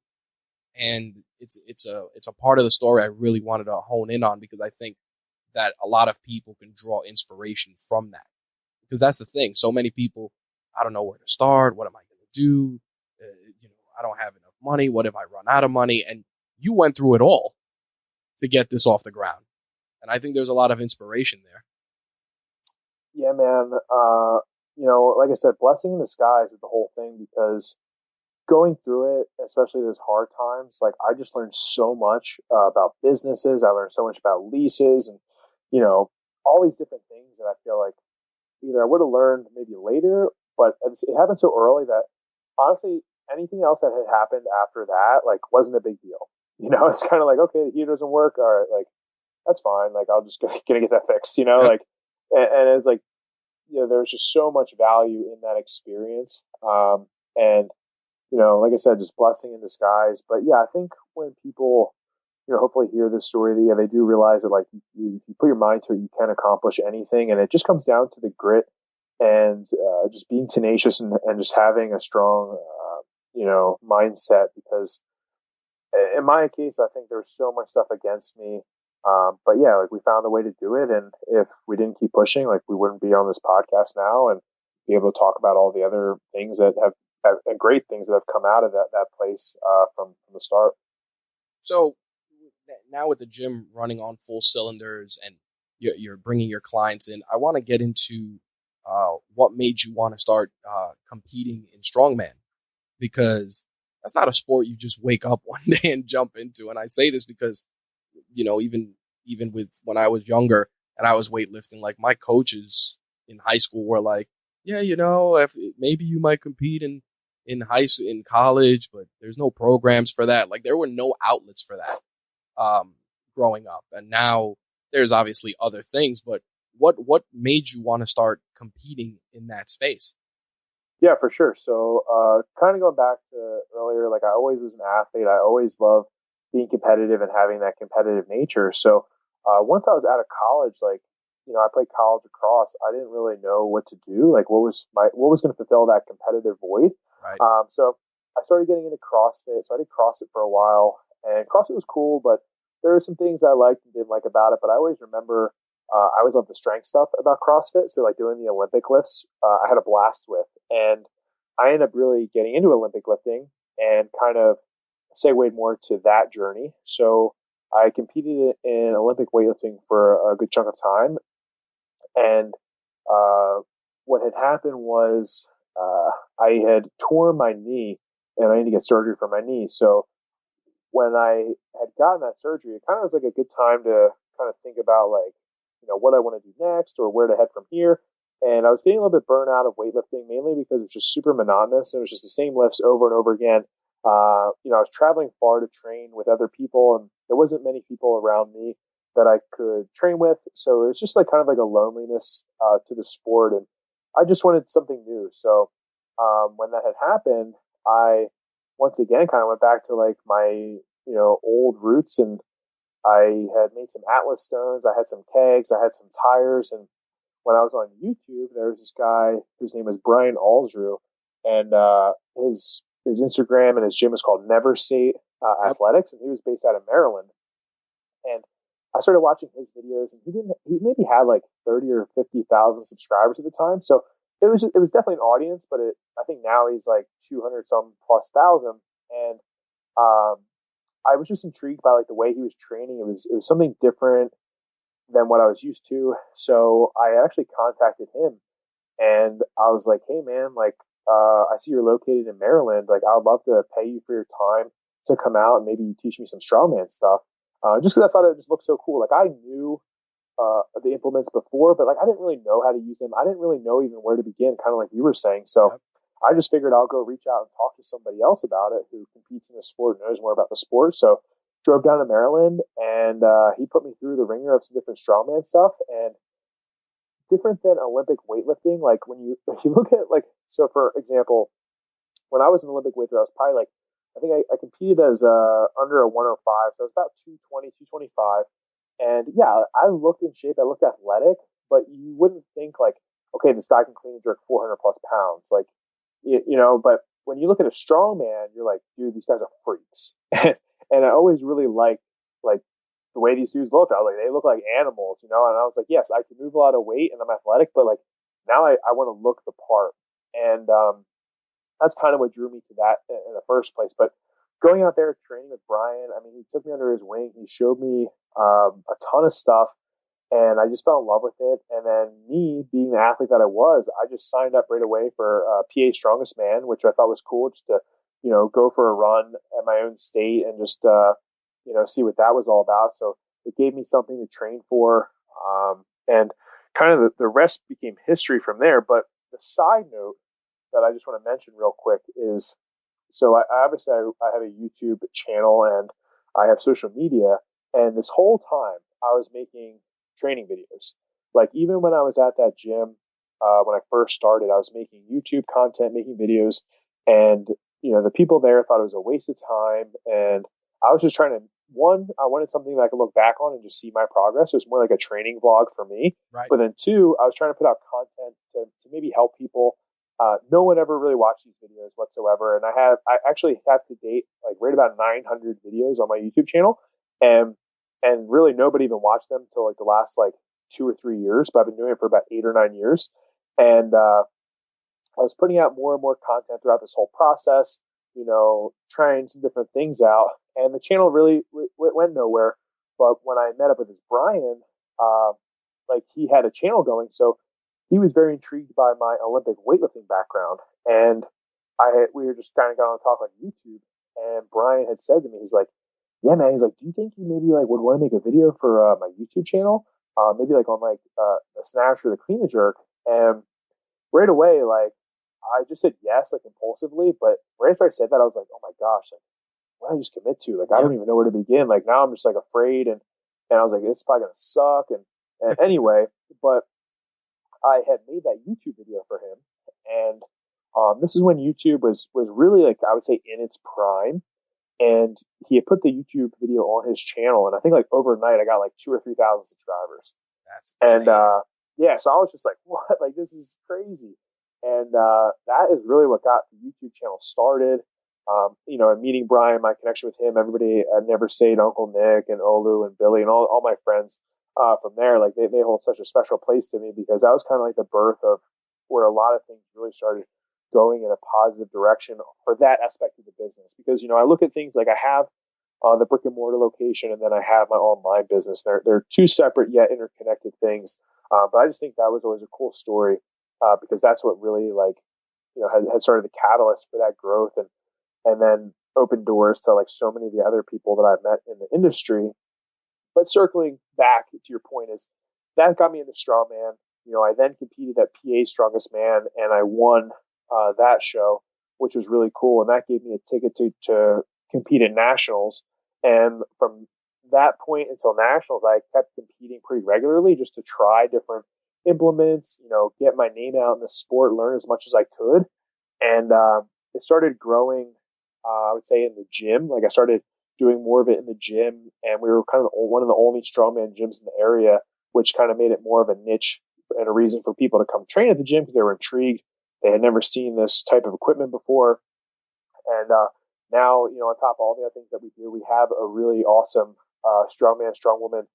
A: And it's a part of the story I really wanted to hone in on because I think that a lot of people can draw inspiration from that. Because that's the thing. So many people, I don't know where to start. What am I going to do? I don't have enough money. What if I run out of money? And you went through it all to get this off the ground. And I think there's a lot of inspiration there.
B: Yeah, man. Like I said, blessing in disguise with the whole thing, because going through it, especially those hard times, I just learned so much about businesses. I learned so much about leases and, all these different things that I feel like either I would have learned maybe later, but it happened so early that honestly, anything else that had happened after that, wasn't a big deal. It's kind of okay, the heater doesn't work. All right, that's fine. I'll just gonna get that fixed,
A: Yep.
B: And it's there's just so much value in that experience. And, like I said, just blessing in disguise. But yeah, I think when people hopefully hear this story that, yeah, they do realize that like if you put your mind to it, you can accomplish anything. And it just comes down to the grit and just being tenacious and just having a strong, mindset, because in my case, I think there's so much stuff against me. But yeah, like we found a way to do it. And if we didn't keep pushing, like we wouldn't be on this podcast now and be able to talk about all the other things that have and great things that have come out of that place from the start.
A: So now with the gym running on full cylinders and you're bringing your clients in, I want to get into what made you want to start competing in strongman, because that's not a sport you just wake up one day and jump into. And I say this because, even with when I was younger and I was weightlifting, like my coaches in high school were like, yeah, if maybe you might compete in college, but there's no programs for that. Like there were no outlets for that growing up. And now there's obviously other things, but what made you want to start competing in that space?
B: Yeah, for sure. So kind of going back to earlier, like I always was an athlete. I always loved being competitive and having that competitive nature. So once I was out of college, like, I played college lacrosse. I didn't really know what to do. Like what was going to fulfill that competitive void.
A: Right.
B: So I started getting into CrossFit. So I did CrossFit for a while, and CrossFit was cool, but there were some things I liked and didn't like about it. But I always remember, I always loved the strength stuff about CrossFit. So like doing the Olympic lifts, I had a blast with, and I ended up really getting into Olympic lifting and kind of segued more to that journey. So I competed in Olympic weightlifting for a good chunk of time. And what had happened was I had torn my knee and I need to get surgery for my knee. So when I had gotten that surgery, it kind of was like a good time to kind of think about like, what I want to do next or where to head from here. And I was getting a little bit burnt out of weightlifting, mainly because it's just super monotonous. It was just the same lifts over and over again. I was traveling far to train with other people, and there wasn't many people around me that I could train with. So it was just like kind of like a loneliness to the sport. And I just wanted something new. So when that had happened, I once again kind of went back to like my, old roots, and I had made some Atlas stones. I had some kegs. I had some tires. And when I was on YouTube, there was this guy whose name was Brian Alsrew, and his Instagram and his gym was called Never Sate Athletics, and he was based out of Maryland. And I started watching his videos, and he maybe had like 30 or 50,000 subscribers at the time. So it was definitely an audience, but I think now he's like 200 some plus thousand. And I was just intrigued by like the way he was training. It was something different than what I was used to. So I actually contacted him, and I was like, hey man, like, I see you're located in Maryland. Like, I would love to pay you for your time to come out and maybe you teach me some strongman stuff. Just because I thought it just looked so cool. Like, I knew the implements before, but like I didn't really know how to use them. I didn't really know even where to begin, kind of like you were saying. So I just figured I'll go reach out and talk to somebody else about it who competes in the sport and knows more about the sport. So drove down to Maryland, and he put me through the ringer of some different strongman stuff. And different than Olympic weightlifting, like when you look at like, so for example, when I was an Olympic weightlifter, I was probably like, I think I competed as under a 105, so I was about 220, 225. And yeah, I looked in shape, I looked athletic, but you wouldn't think like, okay, this guy can clean and jerk 400 plus pounds. Like, but when you look at a strong man, you're like, dude, these guys are freaks. And I always really liked like the way these dudes look. I was like, they look like animals, And I was like, yes, I can move a lot of weight and I'm athletic, but like now I want to look the part. And that's kind of what drew me to that in the first place. But going out there training with Brian, I mean, he took me under his wing. He showed me a ton of stuff, and I just fell in love with it. And then me being the athlete that I was, I just signed up right away for PA Strongest Man, which I thought was cool, just to, go for a run at my own state and just, see what that was all about. So it gave me something to train for. And kind of the rest became history from there. But the side note that I just want to mention real quick is, so I obviously I have a YouTube channel and I have social media, and this whole time I was making training videos. Like even when I was at that gym, when I first started, I was making YouTube content, making videos, and the people there thought it was a waste of time, and I was just trying to, one, I wanted something that I could look back on and just see my progress. So it's more like a training vlog for me.
A: Right.
B: But then two, I was trying to put out content to maybe help people. No one ever really watched these videos whatsoever. And I actually have to date like right about 900 videos on my YouTube channel. And really nobody even watched them until like the last like 2 or 3 years, but I've been doing it for about 8 or 9 years. And, I was putting out more and more content throughout this whole process, trying some different things out, and the channel really went nowhere. But when I met up with this Brian, like he had a channel going, so he was very intrigued by my Olympic weightlifting background, and we were just kind of going to talk on YouTube, and Brian had said to me, he's like, "Yeah, man," he's like, "Do you think you maybe like would want to make a video for my YouTube channel, maybe like on like the snatch or the clean and jerk?" And right away, like I just said yes, like impulsively, but right after I said that, I was like, "Oh my gosh, like what did I just commit to? Like I don't even know where to begin." Like now I'm just like afraid, and I was like, "This is probably gonna suck." And anyway, but I had made that YouTube video for him, and this is when YouTube was really like I would say in its prime, and he had put the YouTube video on his channel, and I think like overnight I got like 2 or 3 thousand subscribers.
A: That's insane.
B: And yeah, so I was just like, "What? Like this is crazy." And that is really what got the YouTube channel started. And meeting Brian, my connection with him, everybody at Never Say, Uncle Nick and Olu and Billy and all my friends from there, like they hold such a special place to me because that was kind of like the birth of where a lot of things really started going in a positive direction for that aspect of the business. Because, I look at things like I have the brick and mortar location and then I have my online business. They're two separate yet interconnected things. But I just think that was always a cool story. Because that's what really had started the catalyst for that growth and then opened doors to like so many of the other people that I've met in the industry. But circling back to your point is that got me into strongman. I then competed at PA Strongest Man and I won that show, which was really cool. And that gave me a ticket to compete at nationals. And from that point until nationals, I kept competing pretty regularly just to try different implements, get my name out in the sport, learn as much as I could. And it started growing, I would say, in the gym. Like I started doing more of it in the gym, and we were kind of one of the only strongman gyms in the area, which kind of made it more of a niche and a reason for people to come train at the gym because they were intrigued. They had never seen this type of equipment before. And now, on top of all the other things that we do, we have a really awesome strongman, strongwoman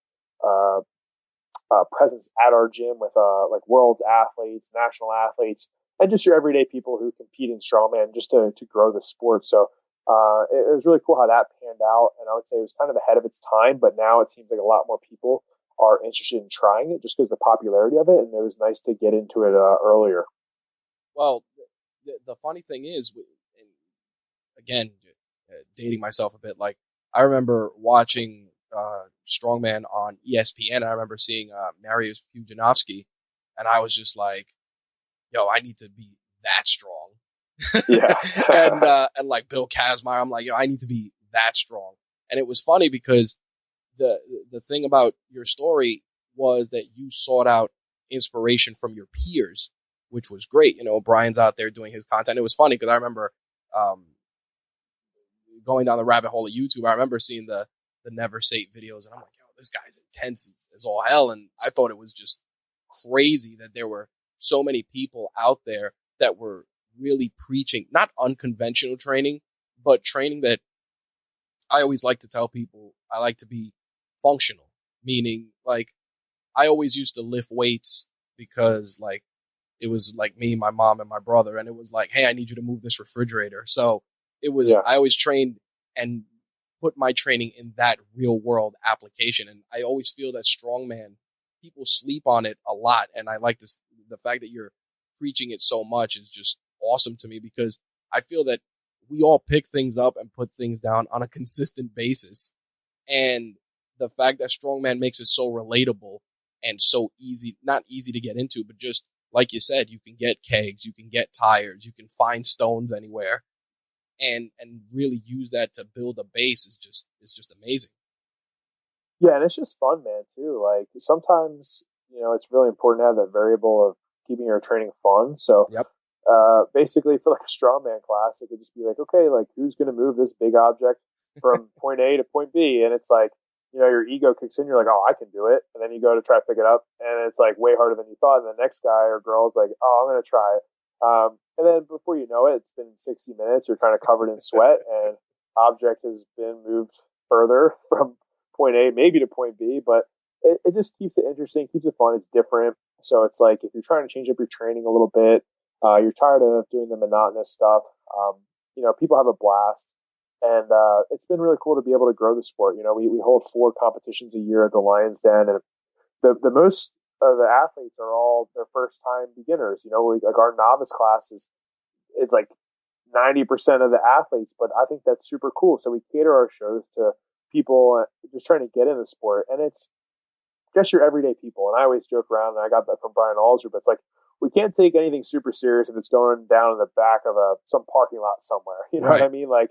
B: presence at our gym with like world's athletes, national athletes, and just your everyday people who compete in strongman just to grow the sport. So it was really cool how that panned out, and I would say it was kind of ahead of its time, but now it seems like a lot more people are interested in trying it just because of the popularity of it, and it was nice to get into it earlier.
A: Well, the funny thing is, and again, dating myself a bit, like I remember watching strongman on ESPN. I remember seeing Mariusz Pudzianowski, and I was just like, "Yo, I need to be that strong."
B: Yeah.
A: and like Bill Kazmaier, I'm like, "Yo, I need to be that strong." And it was funny because the thing about your story was that you sought out inspiration from your peers, which was great. Brian's out there doing his content. It was funny because I remember going down the rabbit hole of YouTube. I remember seeing the Never Sate videos, and I'm like, "Yo, this guy's intense as all hell." And I thought it was just crazy that there were so many people out there that were really preaching, not unconventional training, but training that I always like to tell people I like to be functional, meaning like I always used to lift weights because like it was like me, my mom, and my brother, and it was like, "Hey, I need you to move this refrigerator." So it was, I always trained and put my training in that real world application. And I always feel that strongman, people sleep on it a lot. And I like this, the fact that you're preaching it so much is just awesome to me because I feel that we all pick things up and put things down on a consistent basis. And the fact that strongman makes it so relatable and so easy, not easy to get into, but just like you said, you can get kegs, you can get tires, you can find stones anywhere. And really use that to build a base is just amazing.
B: Yeah, and it's just fun, man, too. Like sometimes, it's really important to have that variable of keeping your training fun. So basically for like a strongman class, it could just be like, okay, like who's going to move this big object from point A to point B. And it's like, your ego kicks in. You're like, oh, I can do it. And then you go to try to pick it up, and it's like way harder than you thought. And the next guy or girl is like, oh, I'm going to try it. And then before you know it, it's been 60 minutes. You're kind of covered in sweat, and object has been moved further from point A, maybe to point B. But it just keeps it interesting, keeps it fun. It's different. So it's like if you're trying to change up your training a little bit, you're tired of doing the monotonous stuff. People have a blast. And it's been really cool to be able to grow the sport. We hold 4 competitions a year at the Lions Den, and the most of the athletes are all their first time beginners. Like our novice class it's like 90% of the athletes, but I think that's super cool. So we cater our shows to people just trying to get in the sport, and it's just your everyday people. And I always joke around, and I got that from Brian Alger, but it's like we can't take anything super serious if it's going down in the back of some parking lot somewhere. You know what I mean? Like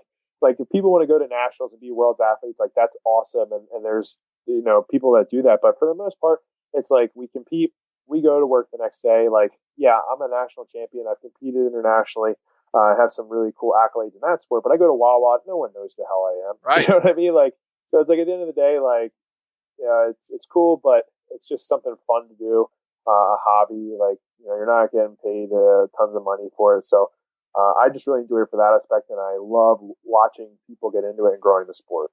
B: if people want to go to nationals and be world's athletes, like that's awesome. And there's, people that do that. But for the most part, it's like we compete, we go to work the next day. Like, yeah, I'm a national champion. I've competed internationally. I have some really cool accolades in that sport, but I go to Wawa. No one knows the hell I am.
A: Right.
B: You know what I mean? Like, so it's like at the end of the day, like, yeah, it's cool, but it's just something fun to do, a hobby. Like, you're not getting paid tons of money for it. So, I just really enjoy it for that aspect, and I love watching people get into it and growing the sport.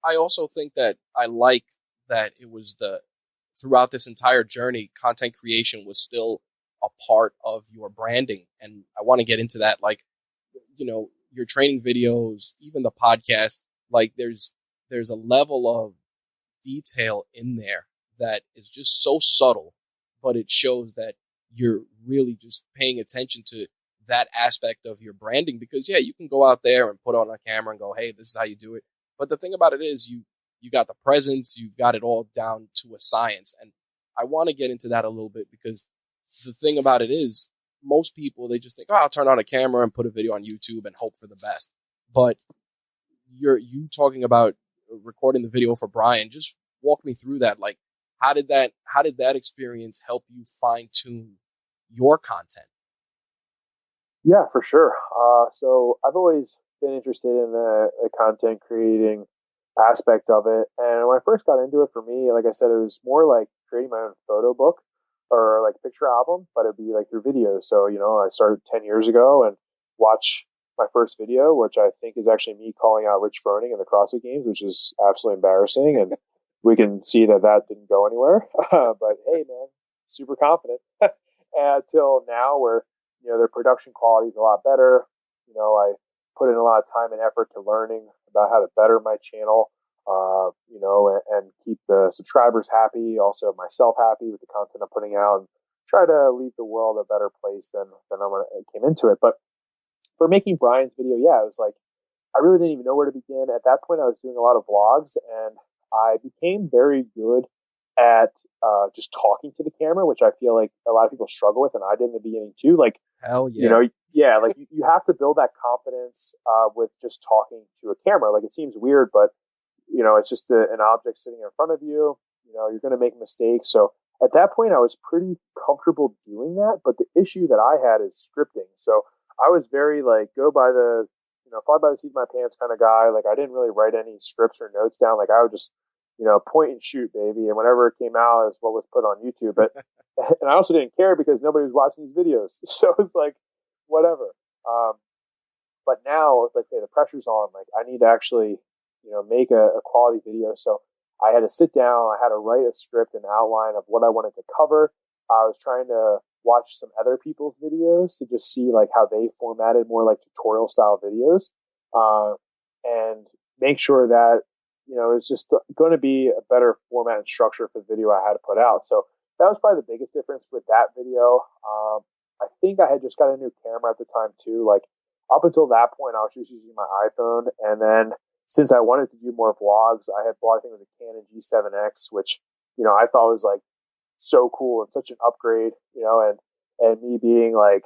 A: I also think that I like that it was throughout this entire journey, content creation was still a part of your branding. And I want to get into that, like, your training videos, even the podcast, like there's a level of detail in there that is just so subtle, but it shows that you're really just paying attention to that aspect of your branding, because you can go out there and put on a camera and go, hey, this is how you do it. But the thing about it is you got the presence, you've got it all down to a science. And I want to get into that a little bit, because the thing about it is most people, they just think, oh, I'll turn on a camera and put a video on YouTube and hope for the best. But you talking about recording the video for Brian, just walk me through that. Like, how did that experience help you fine tune your content?
B: Yeah, for sure. So I've always been interested in the content creating aspect of it. And when I first got into it, for me, like I said, it was more like creating my own photo book or like picture album, but it'd be like through videos. So, I started 10 years ago and watch my first video, which I think is actually me calling out Rich Froning in the CrossFit Games, which is absolutely embarrassing. And we can see that didn't go anywhere. But hey, man, super confident until now where, their production quality is a lot better. I put in a lot of time and effort to learning about how to better my channel, and keep the subscribers happy, also myself happy with the content I'm putting out, and try to leave the world a better place than when I came into it. But for making Brian's video, it was like, I really didn't even know where to begin. At that point, I was doing a lot of vlogs, and I became very good at just talking to the camera, which I feel like a lot of people struggle with, and I did in the beginning too. Like,
A: hell yeah.
B: Like you have to build that confidence with just talking to a camera. Like, it seems weird, but it's just an object sitting in front of you. You're going to make mistakes. So at that point, I was pretty comfortable doing that. But the issue that I had is scripting. So I was very like go by the fly by the seat of my pants kind of guy. Like, I didn't really write any scripts or notes down. Like, I would just point and shoot, baby. And whenever it came out is what was put on YouTube. But, and I also didn't care because nobody was watching these videos. So it's like, whatever. But now it's like, okay, the pressure's on. Like, I need to actually, make a quality video. So I had to sit down. I had to write a script and outline of what I wanted to cover. I was trying to watch some other people's videos to just see like how they formatted more like tutorial style videos, and make sure that, it's just going to be a better format and structure for the video I had to put out. So that was probably the biggest difference with that video. I think I had just got a new camera at the time too. Like, up until that point, I was just using my iPhone. And then since I wanted to do more vlogs, I had bought, I think it was a Canon G7X, which, I thought was like so cool and such an upgrade, and me being like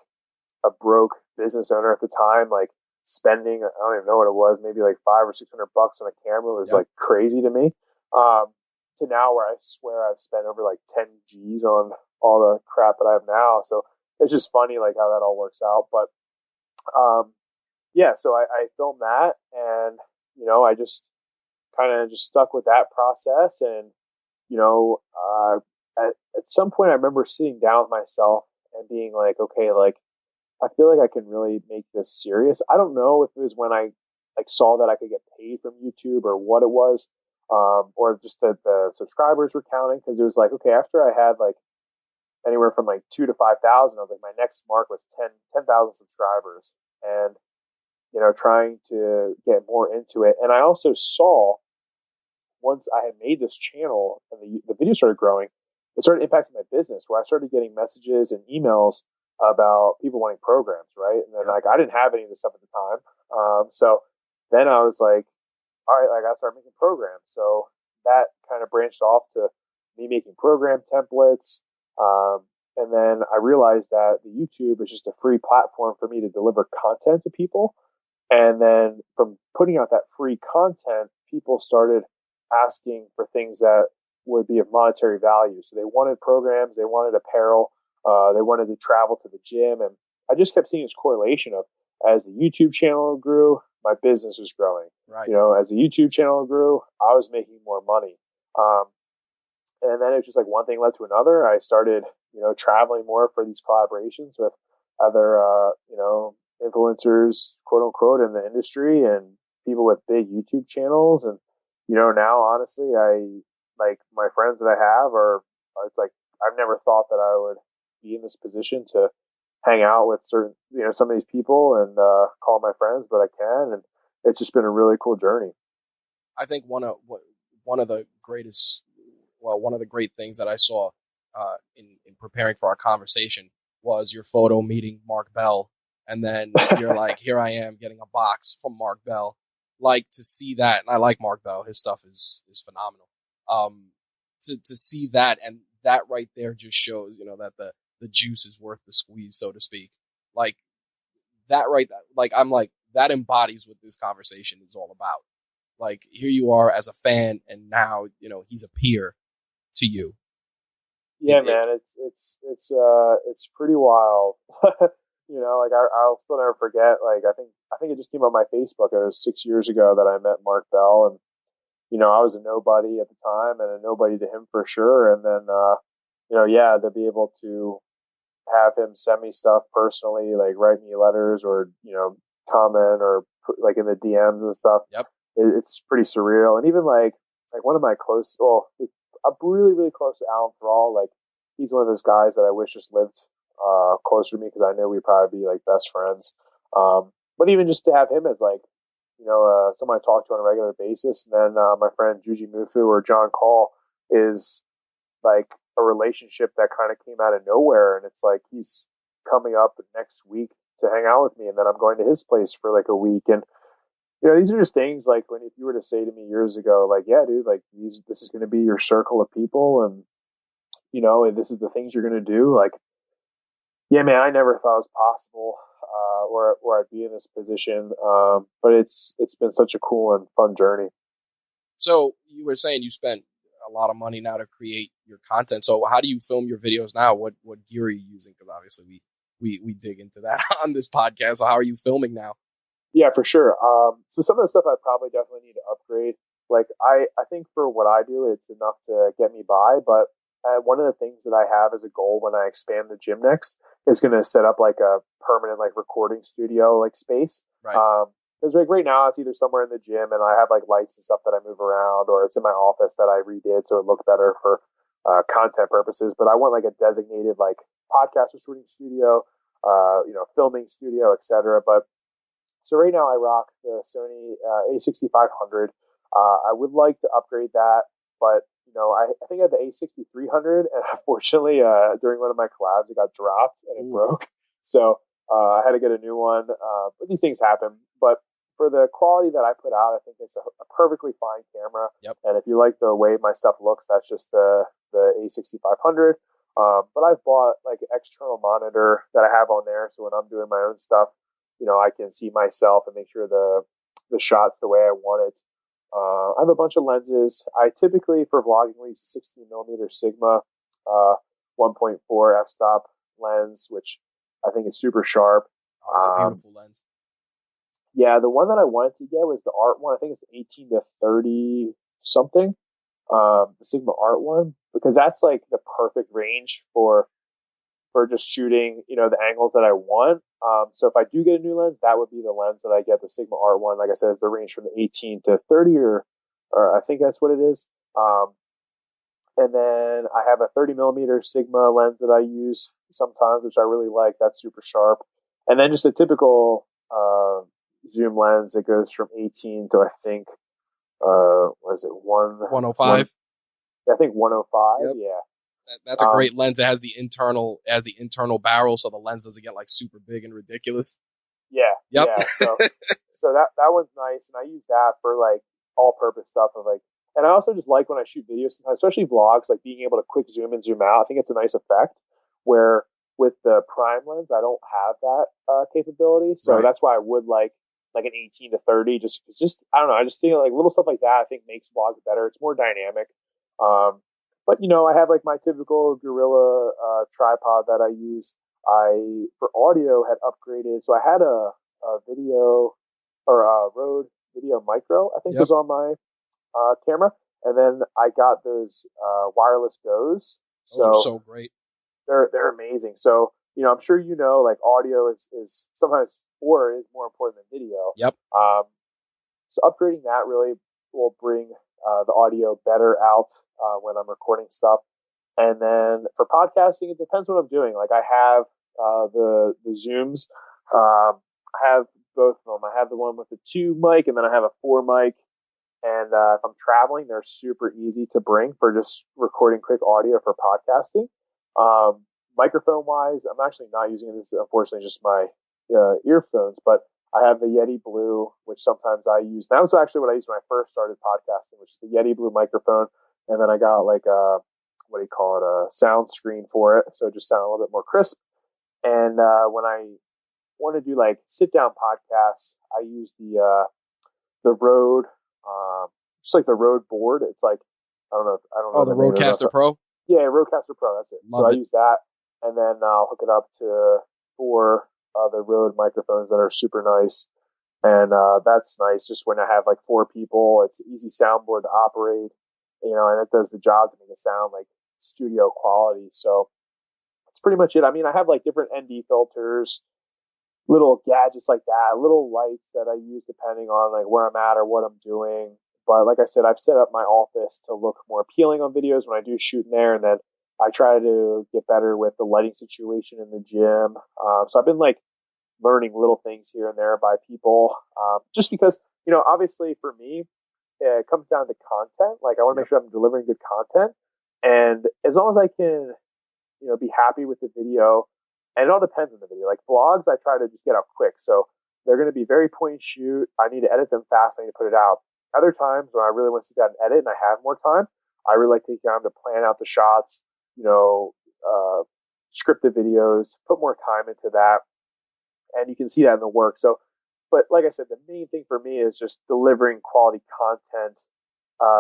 B: a broke business owner at the time, like spending, I don't even know what it was, maybe like $500 or $600 on a camera was like crazy to me. To now where I swear I've spent over like 10 G's on all the crap that I have now. So it's just funny like how that all works out. But so I filmed that, and I just kind of just stuck with that process. And, at some point I remember sitting down with myself and being like, okay, like, I feel like I can really make this serious. I don't know if it was when I like saw that I could get paid from YouTube or what it was, or just that the subscribers were counting. Cause it was like, okay, after I had like anywhere from like 2 to 5,000, I was like, my next mark was 10,000 subscribers, and, trying to get more into it. And I also saw, once I had made this channel and the video started growing, it started impacting my business, where I started getting messages and emails about people wanting programs, right? And then like I didn't have any of this stuff at the time. So then I was like, all right, like I started making programs. So that kind of branched off to me making program templates. And then I realized that the YouTube is just a free platform for me to deliver content to people. And then from putting out that free content, people started asking for things that would be of monetary value. So they wanted programs, they wanted apparel, they wanted to travel to the gym. And I just kept seeing this correlation of, as the YouTube channel grew, my business was growing.
A: Right.
B: As the YouTube channel grew, I was making more money. And then it was just like one thing led to another. I started, traveling more for these collaborations with other, influencers, quote unquote, in the industry, and people with big YouTube channels. And, now honestly, like my friends that I have it's like, I've never thought that I would be in this position to hang out with certain, some of these people and, call my friends, but I can. And it's just been a really cool journey.
A: I think one of the great things that I saw in preparing for our conversation was your photo meeting Mark Bell, and then you're like, here I am getting a box from Mark Bell. Like, to see that, and I like Mark Bell, his stuff is phenomenal. To see that, and that right there just shows, that the juice is worth the squeeze, so to speak. Like that right, like I'm like, that embodies what this conversation is all about. Like, here you are as a fan, and now, he's a peer to you.
B: Yeah, man, it's pretty wild. Like I'll still never forget. Like I think it just came on my Facebook. It was 6 years ago that I met Mark Bell, and I was a nobody at the time and a nobody to him for sure. And then to be able to have him send me stuff personally, like write me letters or comment or like in the DMs and stuff.
A: Yep,
B: it's pretty surreal. And even like one of my I'm really, really close to Alan Thrall. Like, he's one of those guys that I wish just lived closer to me, because I know we'd probably be like best friends. But even just to have him as like, someone I talk to on a regular basis. And then my friend Juji Mufu or John Call is like a relationship that kind of came out of nowhere. And it's like, he's coming up next week to hang out with me, and then I'm going to his place for like a week. And these are just things like, if you were to say to me years ago, like, yeah, dude, like this is going to be your circle of people, and and this is the things you're going to do. Like, yeah, man, I never thought it was possible, or I'd be in this position. But it's been such a cool and fun journey.
A: So you were saying you spent a lot of money now to create your content. So how do you film your videos now? What gear are you using? Because obviously we dig into that on this podcast. So how are you filming now?
B: Yeah, for sure. So some of the stuff I probably definitely need to upgrade. Like I think for what I do, it's enough to get me by. But one of the things that I have as a goal when I expand the gym next is going to set up like a permanent like recording studio like space.
A: Right.
B: Because like right now it's either somewhere in the gym and I have like lights and stuff that I move around, or it's in my office that I redid so it looked better for content purposes. But I want like a designated like podcast recording studio, filming studio, etc. But so right now I rock the Sony A6500. I would like to upgrade that, but I think I had the A6300, and unfortunately during one of my collabs it got dropped and it broke. So I had to get a new one. But these things happen. But for the quality that I put out, I think it's a perfectly fine camera.
A: Yep.
B: And if you like the way my stuff looks, that's just the A6500. But I've bought like an external monitor that I have on there, so when I'm doing my own stuff, I can see myself and make sure the shot's the way I want it. I have a bunch of lenses. I typically, for vlogging, we use a 16mm Sigma 1.4 f-stop lens, which I think is super sharp.
A: Oh, it's a beautiful lens.
B: Yeah, the one that I wanted to get was the art one. I think it's the 18 to 30 something, the Sigma art one, because that's like the perfect range for just shooting, the angles that I want. So if I do get a new lens, that would be the lens that I get. The Sigma art one, like I said, is the range from the 18 to 30, or I think that's what it is. And then I have a 30 millimeter Sigma lens that I use sometimes, which I really like. That's super sharp. And then just a typical zoom lens that goes from 18 to, I think, what is it,
A: 105.
B: I think 105.
A: Yep.
B: Yeah.
A: That's a great lens. It has the internal barrel, so the lens doesn't get like super big and ridiculous.
B: Yeah.
A: Yep.
B: Yeah. So that one's nice, and I use that for like all-purpose stuff of like. And I also just like when I shoot videos, sometimes, especially vlogs, like being able to quick zoom in, zoom out. I think it's a nice effect. Where with the prime lens, I don't have that capability, so
A: right.
B: That's why I would like an 18 to 30. Just I don't know. I just think like little stuff like that. I think makes vlogs better. It's more dynamic. But I have like my typical Gorilla tripod that I use. I for audio had upgraded, so I had a video or a Rode Video Micro, I think was on my camera, and then I got those wireless Go's.
A: Those are so great.
B: They're amazing. So I'm sure like audio is sometimes is more important than video.
A: Yep.
B: So upgrading that really will bring the audio better out when I'm recording stuff. And then for podcasting, it depends what I'm doing. Like I have the Zooms. I have both of them. I have the one with the 2 mic, and then I have a 4 mic. And if I'm traveling, they're super easy to bring for just recording quick audio for podcasting. Microphone wise, I'm actually not using it. This is unfortunately just my earphones, but I have the Yeti Blue, which sometimes I use. That was actually what I used when I first started podcasting, which is the Yeti Blue microphone. And then I got like a sound screen for it, so it just sound a little bit more crisp. And when I want to do like sit down podcasts, I use the Rode, just like the Rode board. It's like I don't know.
A: Oh, the Rodecaster Pro.
B: Yeah, Rodecaster Pro. That's it. I use that, and then I'll hook it up to 4 the Rode microphones that are super nice. And that's nice. Just when I have like 4 people, it's an easy soundboard to operate, and it does the job to make it sound like studio quality. So that's pretty much it. I mean, I have like different ND filters, little gadgets like that, little lights that I use depending on like where I'm at or what I'm doing. But like I said, I've set up my office to look more appealing on videos when I do shoot in there. And then I try to get better with the lighting situation in the gym. So I've been like learning little things here and there by people, just because, obviously for me, it comes down to content. Like I want to make sure I'm delivering good content. And as long as I can, be happy with the video, and it all depends on the video. Like vlogs, I try to just get out quick. So they're going to be very point and shoot. I need to edit them fast. I need to put it out. Other times when I really want to sit down and edit and I have more time, I really like to take time to plan out the shots, script the videos, put more time into that. And you can see that in the work. So, but like I said, the main thing for me is just delivering quality content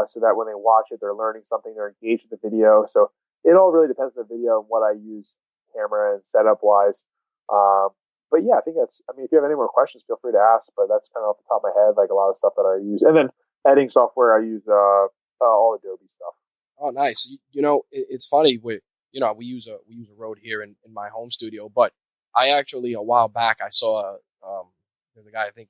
B: so that when they watch it, they're learning something, they're engaged with the video. So it all really depends on the video and what I use camera and setup wise. But yeah, I think if you have any more questions, feel free to ask, but that's kind of off the top of my head, like a lot of stuff that I use. And then editing software, I use all Adobe stuff.
A: Oh, nice. It's funny. We use a Rode here in my home studio, but I actually, a while back, I saw, there's a guy, I think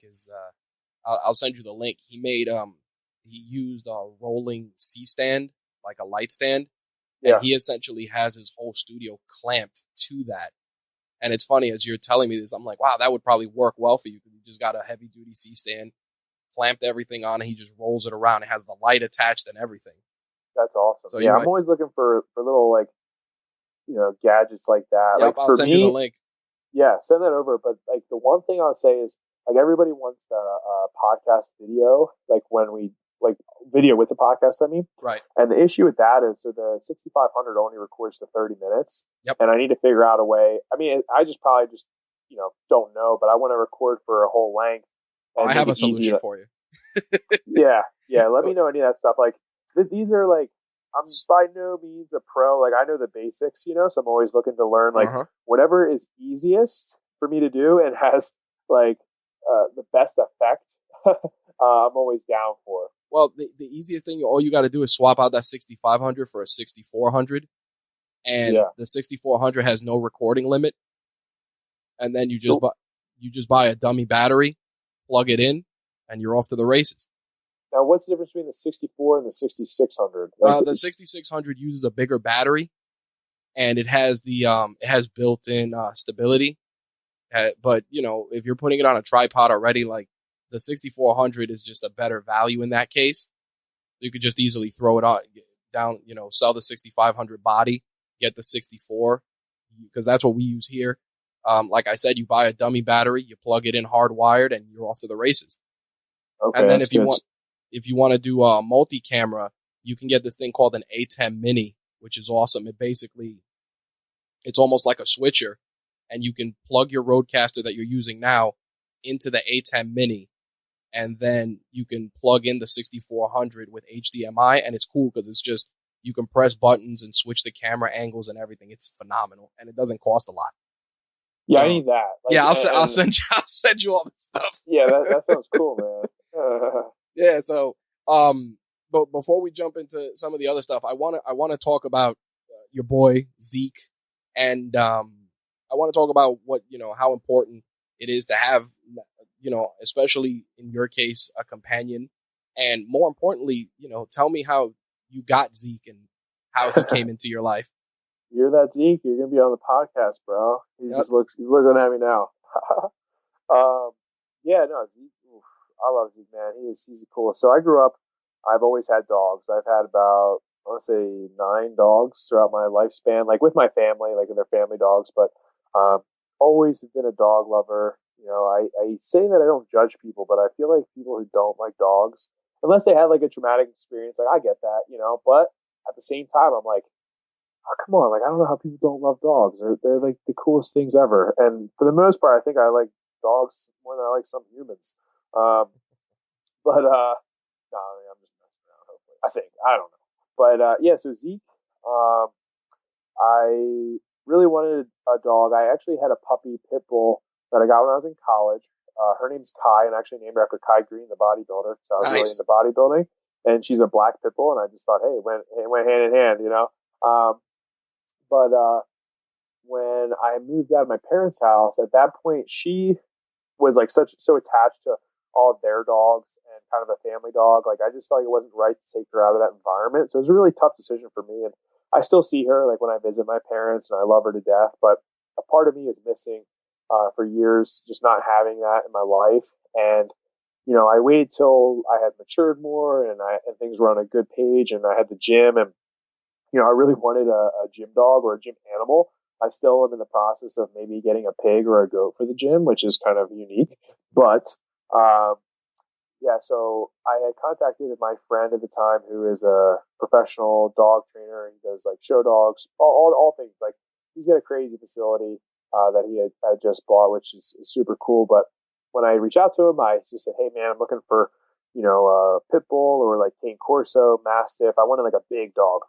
A: I'll send you the link. He used a rolling C-stand, like a light stand. And he essentially has his whole studio clamped to that. And it's funny, as you're telling me this, I'm like, wow, that would probably work well for you. You just got a heavy duty C-stand, clamped everything on, and he just rolls it around. It has the light attached and everything.
B: That's awesome. So I'm always looking for little like, gadgets like that.
A: Yep,
B: like
A: I'll send you the link.
B: Yeah, send that over. But like the one thing I'll say is like everybody wants the podcast video, like when we like video with the podcast, I mean.
A: Right.
B: And the issue with that is, so the 6500 only records to 30 minutes.
A: Yep.
B: And I need to figure out a way. I mean, I probably don't know, but I want to record for a whole length.
A: I have a solution for you.
B: Yeah. Let me know any of that stuff. Like these are like, I'm by no means a pro. Like I know the basics, so I'm always looking to learn like whatever is easiest for me to do and has like the best effect, I'm always down for.
A: Well, the easiest thing, all you got to do is swap out that 6500 for a 6400, and the 6400 has no recording limit. And then you just buy a dummy battery, plug it in, and you're off to the races.
B: Now, what's the difference between the 64 and the 6600?
A: The 6600 uses a bigger battery, and it has it has built-in stability. But if you're putting it on a tripod already, like the 6400 is just a better value in that case. You could just easily throw it on down, sell the 6500 body, get the 64, because that's what we use here. Like I said, you buy a dummy battery, you plug it in hardwired, and you're off to the races. Okay, and then if you want to do a multi-camera, you can get this thing called an A10 Mini, which is awesome. It's almost like a switcher, and you can plug your Rodecaster that you're using now into the A10 Mini, and then you can plug in the 6400 with HDMI, and it's cool because it's just, you can press buttons and switch the camera angles and everything. It's phenomenal, and it doesn't cost a lot.
B: Yeah, so, I need that.
A: I'll send you all this stuff.
B: Yeah, that sounds cool, man.
A: Yeah, so but before we jump into some of the other stuff, I want to talk about your boy Zeke, and I want to talk about what how important it is to have especially in your case a companion, and more importantly tell me how you got Zeke and how he came into your life.
B: You're that Zeke. You're gonna be on the podcast, bro. He's looking at me now. Yeah, no, Zeke. Oof, I love Zeke, man. He's the coolest. So I grew up. I've always had dogs. I've had about, I want to say 9 dogs throughout my lifespan, like with my family, like in their family dogs. But always have been a dog lover. I say that I don't judge people, but I feel like people who don't like dogs, unless they had like a traumatic experience, like I get that, But at the same time, I'm like, oh, come on, like I don't know how people don't love dogs. They're like the coolest things ever. And for the most part, I think I like dogs more than I like some humans. But no, I'm just messing around. Hopefully, I don't know. But yeah, so Zeke, I really wanted a dog. I actually had a puppy pit bull that I got when I was in college. Her name's Kai, and actually named after Kai Green, the bodybuilder. So I was really into bodybuilding, and she's a black pit bull, and I just thought, hey, it went hand in hand, But when I moved out of my parents' house, at that point, she was like so attached to all of their dogs and kind of a family dog. Like I just felt like it wasn't right to take her out of that environment. So it was a really tough decision for me. And I still see her like when I visit my parents, and I love her to death. But a part of me is missing for years, just not having that in my life. And I waited till I had matured more and things were on a good page, and I had the gym, and I really wanted a gym dog or a gym animal. I still am in the process of maybe getting a pig or a goat for the gym, which is kind of unique. But yeah, so I had contacted my friend at the time who is a professional dog trainer. He does like show dogs, all things. Like he's got a crazy facility that he had just bought, which is super cool. But when I reached out to him, I just said, hey man, I'm looking for, a pit bull or like Cane Corso, Mastiff. I wanted like a big dog.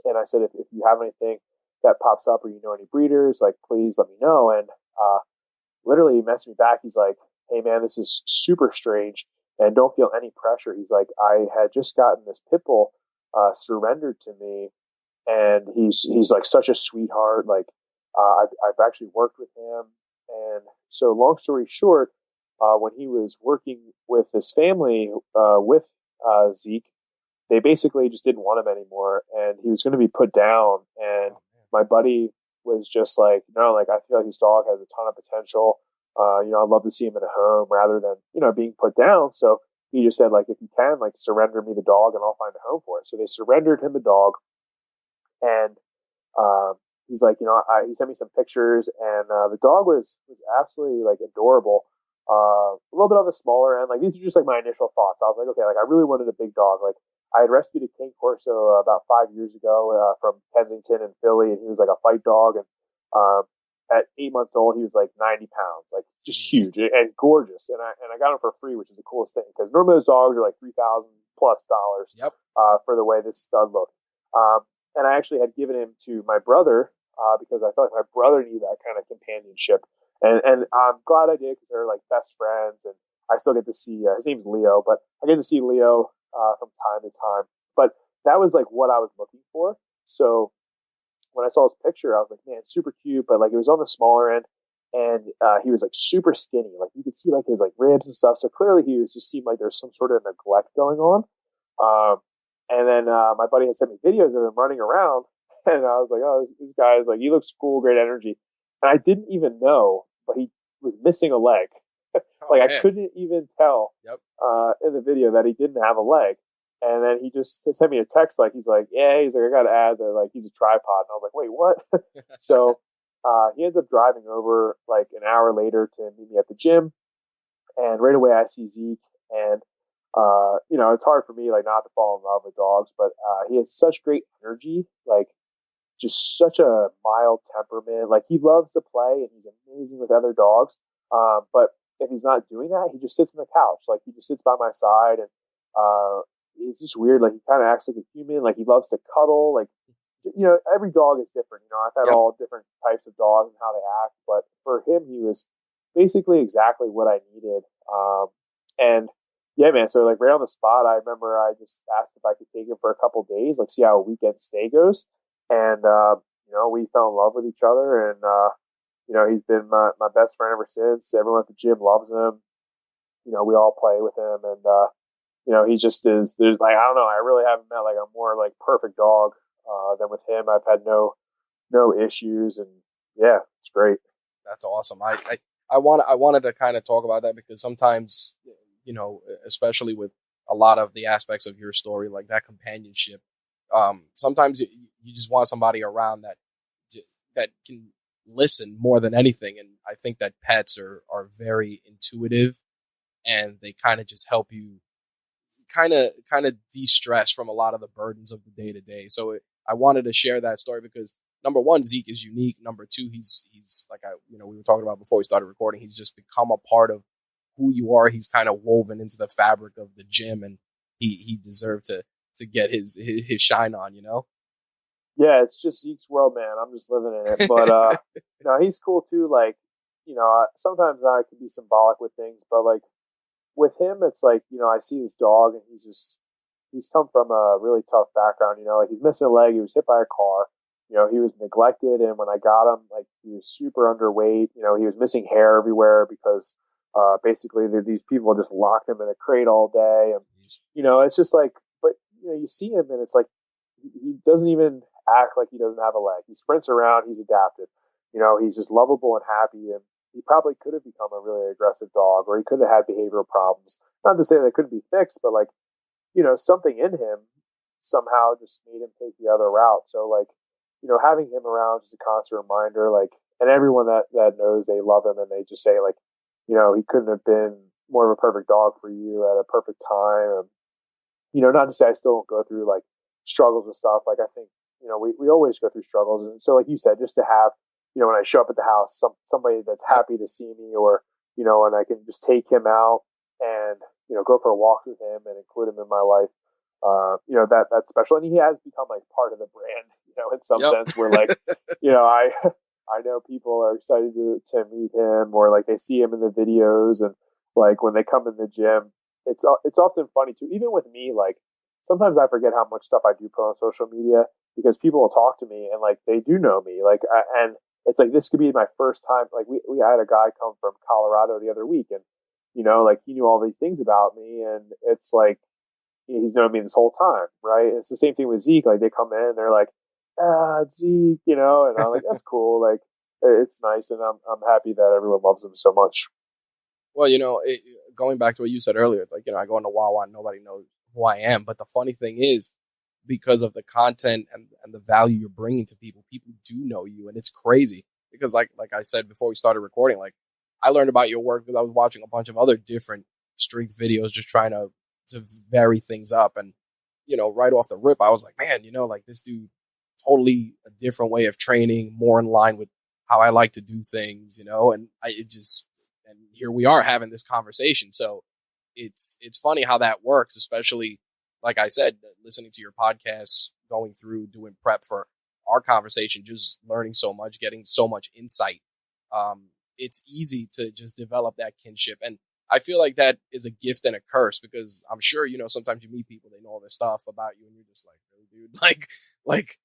B: And I said, if you have anything that pops up or any breeders, like please let me know. And literally he messaged me back. He's like, hey man, this is super strange and don't feel any pressure. He's like, I had just gotten this pit bull surrendered to me, and he's like such a sweetheart. Like I've actually worked with him. And so long story short, when he was working with his family with Zeke, they basically just didn't want him anymore, and he was going to be put down. And my buddy was just like, no, like I feel like this dog has a ton of potential. I'd love to see him in a home rather than, being put down. So he just said, like, if you can, like, surrender me the dog and I'll find a home for it. So they surrendered him the dog. And he's like, he sent me some pictures, and the dog was absolutely like adorable. A little bit on the smaller end. Like these are just like my initial thoughts. I was like, okay, like I really wanted a big dog. Like I had rescued a Cane Corso about 5 years ago from Kensington and Philly, and he was like a fight dog. And at 8 months old, he was like 90 pounds, like just huge and gorgeous. And I got him for free, which is the coolest thing, because normally those dogs are like $3,000+ for the way this stud looked. And I actually had given him to my brother because I felt like my brother needed that kind of companionship. And I'm glad I did because they're like best friends, and I still get to see his name's Leo, but I get to see Leo from time to time. But that was like what I was looking for. So when I saw his picture, I was like, man, super cute, but like it was on the smaller end, and he was like super skinny. Like you could see like his like ribs and stuff. So clearly he was just seemed like there's some sort of neglect going on. Um, and then my buddy had sent me videos of him running around, and I was like, oh, this guy is like, he looks cool, great energy. And I didn't even know, but he was missing a leg. Like I couldn't even tell in the video that he didn't have a leg. And then he just sent me a text like he's like, yeah, he's like, I got to add that like he's a tripod. And I was like, wait, what? So he ends up driving over like an hour later to meet me at the gym. And right away I see Zeke, and you know, it's hard for me like not to fall in love with dogs, but he has such great energy, like just such a mild temperament. Like he loves to play and he's amazing with other dogs. But if he's not doing that, he just sits on the couch. Like he just sits by my side, and it's just weird. Like he kind of acts like a human. Like he loves to cuddle. Like, you know, every dog is different. You know, I've had all different types of dogs and how they act, but for him, he was basically exactly what I needed. And yeah, man. So like right on the spot, I remember I just asked if I could take him for a couple days, like see how a weekend stay goes. And, you know, we fell in love with each other, and, you know, he's been my best friend ever since. Everyone at the gym loves him. You know, we all play with him, and, you know, he just is, there's like, I don't know, I really haven't met like a more like perfect dog, than with him. I've had no issues, and yeah, it's great.
A: That's awesome. I wanted to kind of talk about that because sometimes, you know, especially with a lot of the aspects of your story, like that companionship, sometimes you just want somebody around that can listen more than anything. And I think that pets are very intuitive, and they kind of just help you kind of de-stress from a lot of the burdens of the day to day. So I wanted to share that story because number one, Zeke is unique. Number two, he's like, we were talking about before we started recording, he's just become a part of who you are. He's kind of woven into the fabric of the gym, and he deserved to get his shine on, you know?
B: Yeah, it's just Zeke's world, man. I'm just living in it. But, you know, he's cool too. Like, you know, sometimes I can be symbolic with things, but like with him, it's like, you know, I see this dog, and he's come from a really tough background. You know, like he's missing a leg. He was hit by a car. You know, he was neglected. And when I got him, like he was super underweight. You know, he was missing hair everywhere because, basically these people just locked him in a crate all day. And, you know, it's just like, but you know, you see him and it's like, he doesn't even act like he doesn't have a leg. He sprints around. He's adapted. You know, he's just lovable and happy. And he probably could have become a really aggressive dog, or he could have had behavioral problems. Not to say that it couldn't be fixed, but like, you know, something in him somehow just made him take the other route. So like, you know, having him around is just a constant reminder, like, and everyone that knows they love him, and they just say like, you know, he couldn't have been more of a perfect dog for you at a perfect time. And, you know, not to say I still don't go through like struggles and stuff. Like I think, you know, we always go through struggles. And so like you said, just to have, you know, when I show up at the house, somebody that's happy to see me, or, you know, and I can just take him out and, you know, go for a walk with him and include him in my life. You know, that's special. And he has become like part of the brand, you know, in some sense where like, you know, I know people are excited to meet him, or like they see him in the videos, and like when they come in the gym, it's often funny too, even with me, like sometimes I forget how much stuff I do put on social media because people will talk to me and like they do know me, like, and it's like, this could be my first time. Like we had a guy come from Colorado the other week, and, you know, like he knew all these things about me, and it's like, he's known me this whole time. Right. It's the same thing with Zeke. Like they come in and they're like, it's Zeke, you know, and I'm like, that's cool. Like it's nice. And I'm happy that everyone loves him so much.
A: Well, you know, going back to what you said earlier, it's like, you know, I go into Wawa and nobody knows who I am. But the funny thing is, because of the content and the value you're bringing to people, people do know you. And it's crazy because like I said before we started recording, like I learned about your work because I was watching a bunch of other different strength videos, just trying to vary things up. And, you know, right off the rip, I was like, man, you know, like this dude, totally a different way of training, more in line with how I like to do things, you know, and and here we are having this conversation. So it's funny how that works, especially like I said, listening to your podcast, going through, doing prep for our conversation, just learning so much, getting so much insight. it's easy to just develop that kinship. And I feel like that is a gift and a curse, because I'm sure, sometimes you meet people, they know all this stuff about you and you're just like, really, dude, like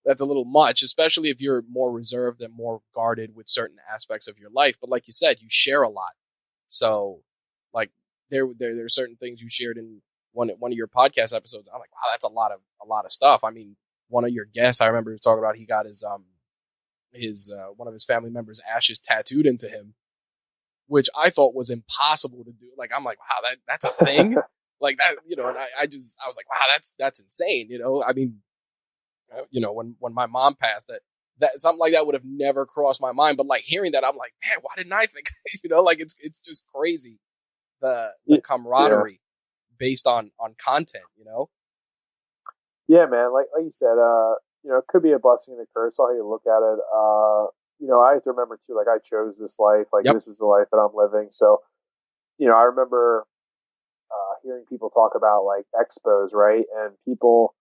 A: that's a little much, especially if you're more reserved and more guarded with certain aspects of your life. But like you said, you share a lot. So like there are certain things you shared in one of your podcast episodes. I'm like, wow, that's a lot of stuff. I mean, one of your guests, I remember talking about, he got his one of his family members' ashes tattooed into him, which I thought was impossible to do. Like, I'm like, wow, that's a thing. Like that, and I was like, wow, that's insane. I mean, when my mom passed, that something like that would have never crossed my mind. But like hearing that, I'm like, man, why didn't I think, like it's just crazy. The camaraderie based on content,
B: Yeah, man. Like you said, it could be a blessing and a curse. How you look at it. I have to remember too, like I chose this life, like this is the life that I'm living. So, I remember hearing people talk about like expos, right? And people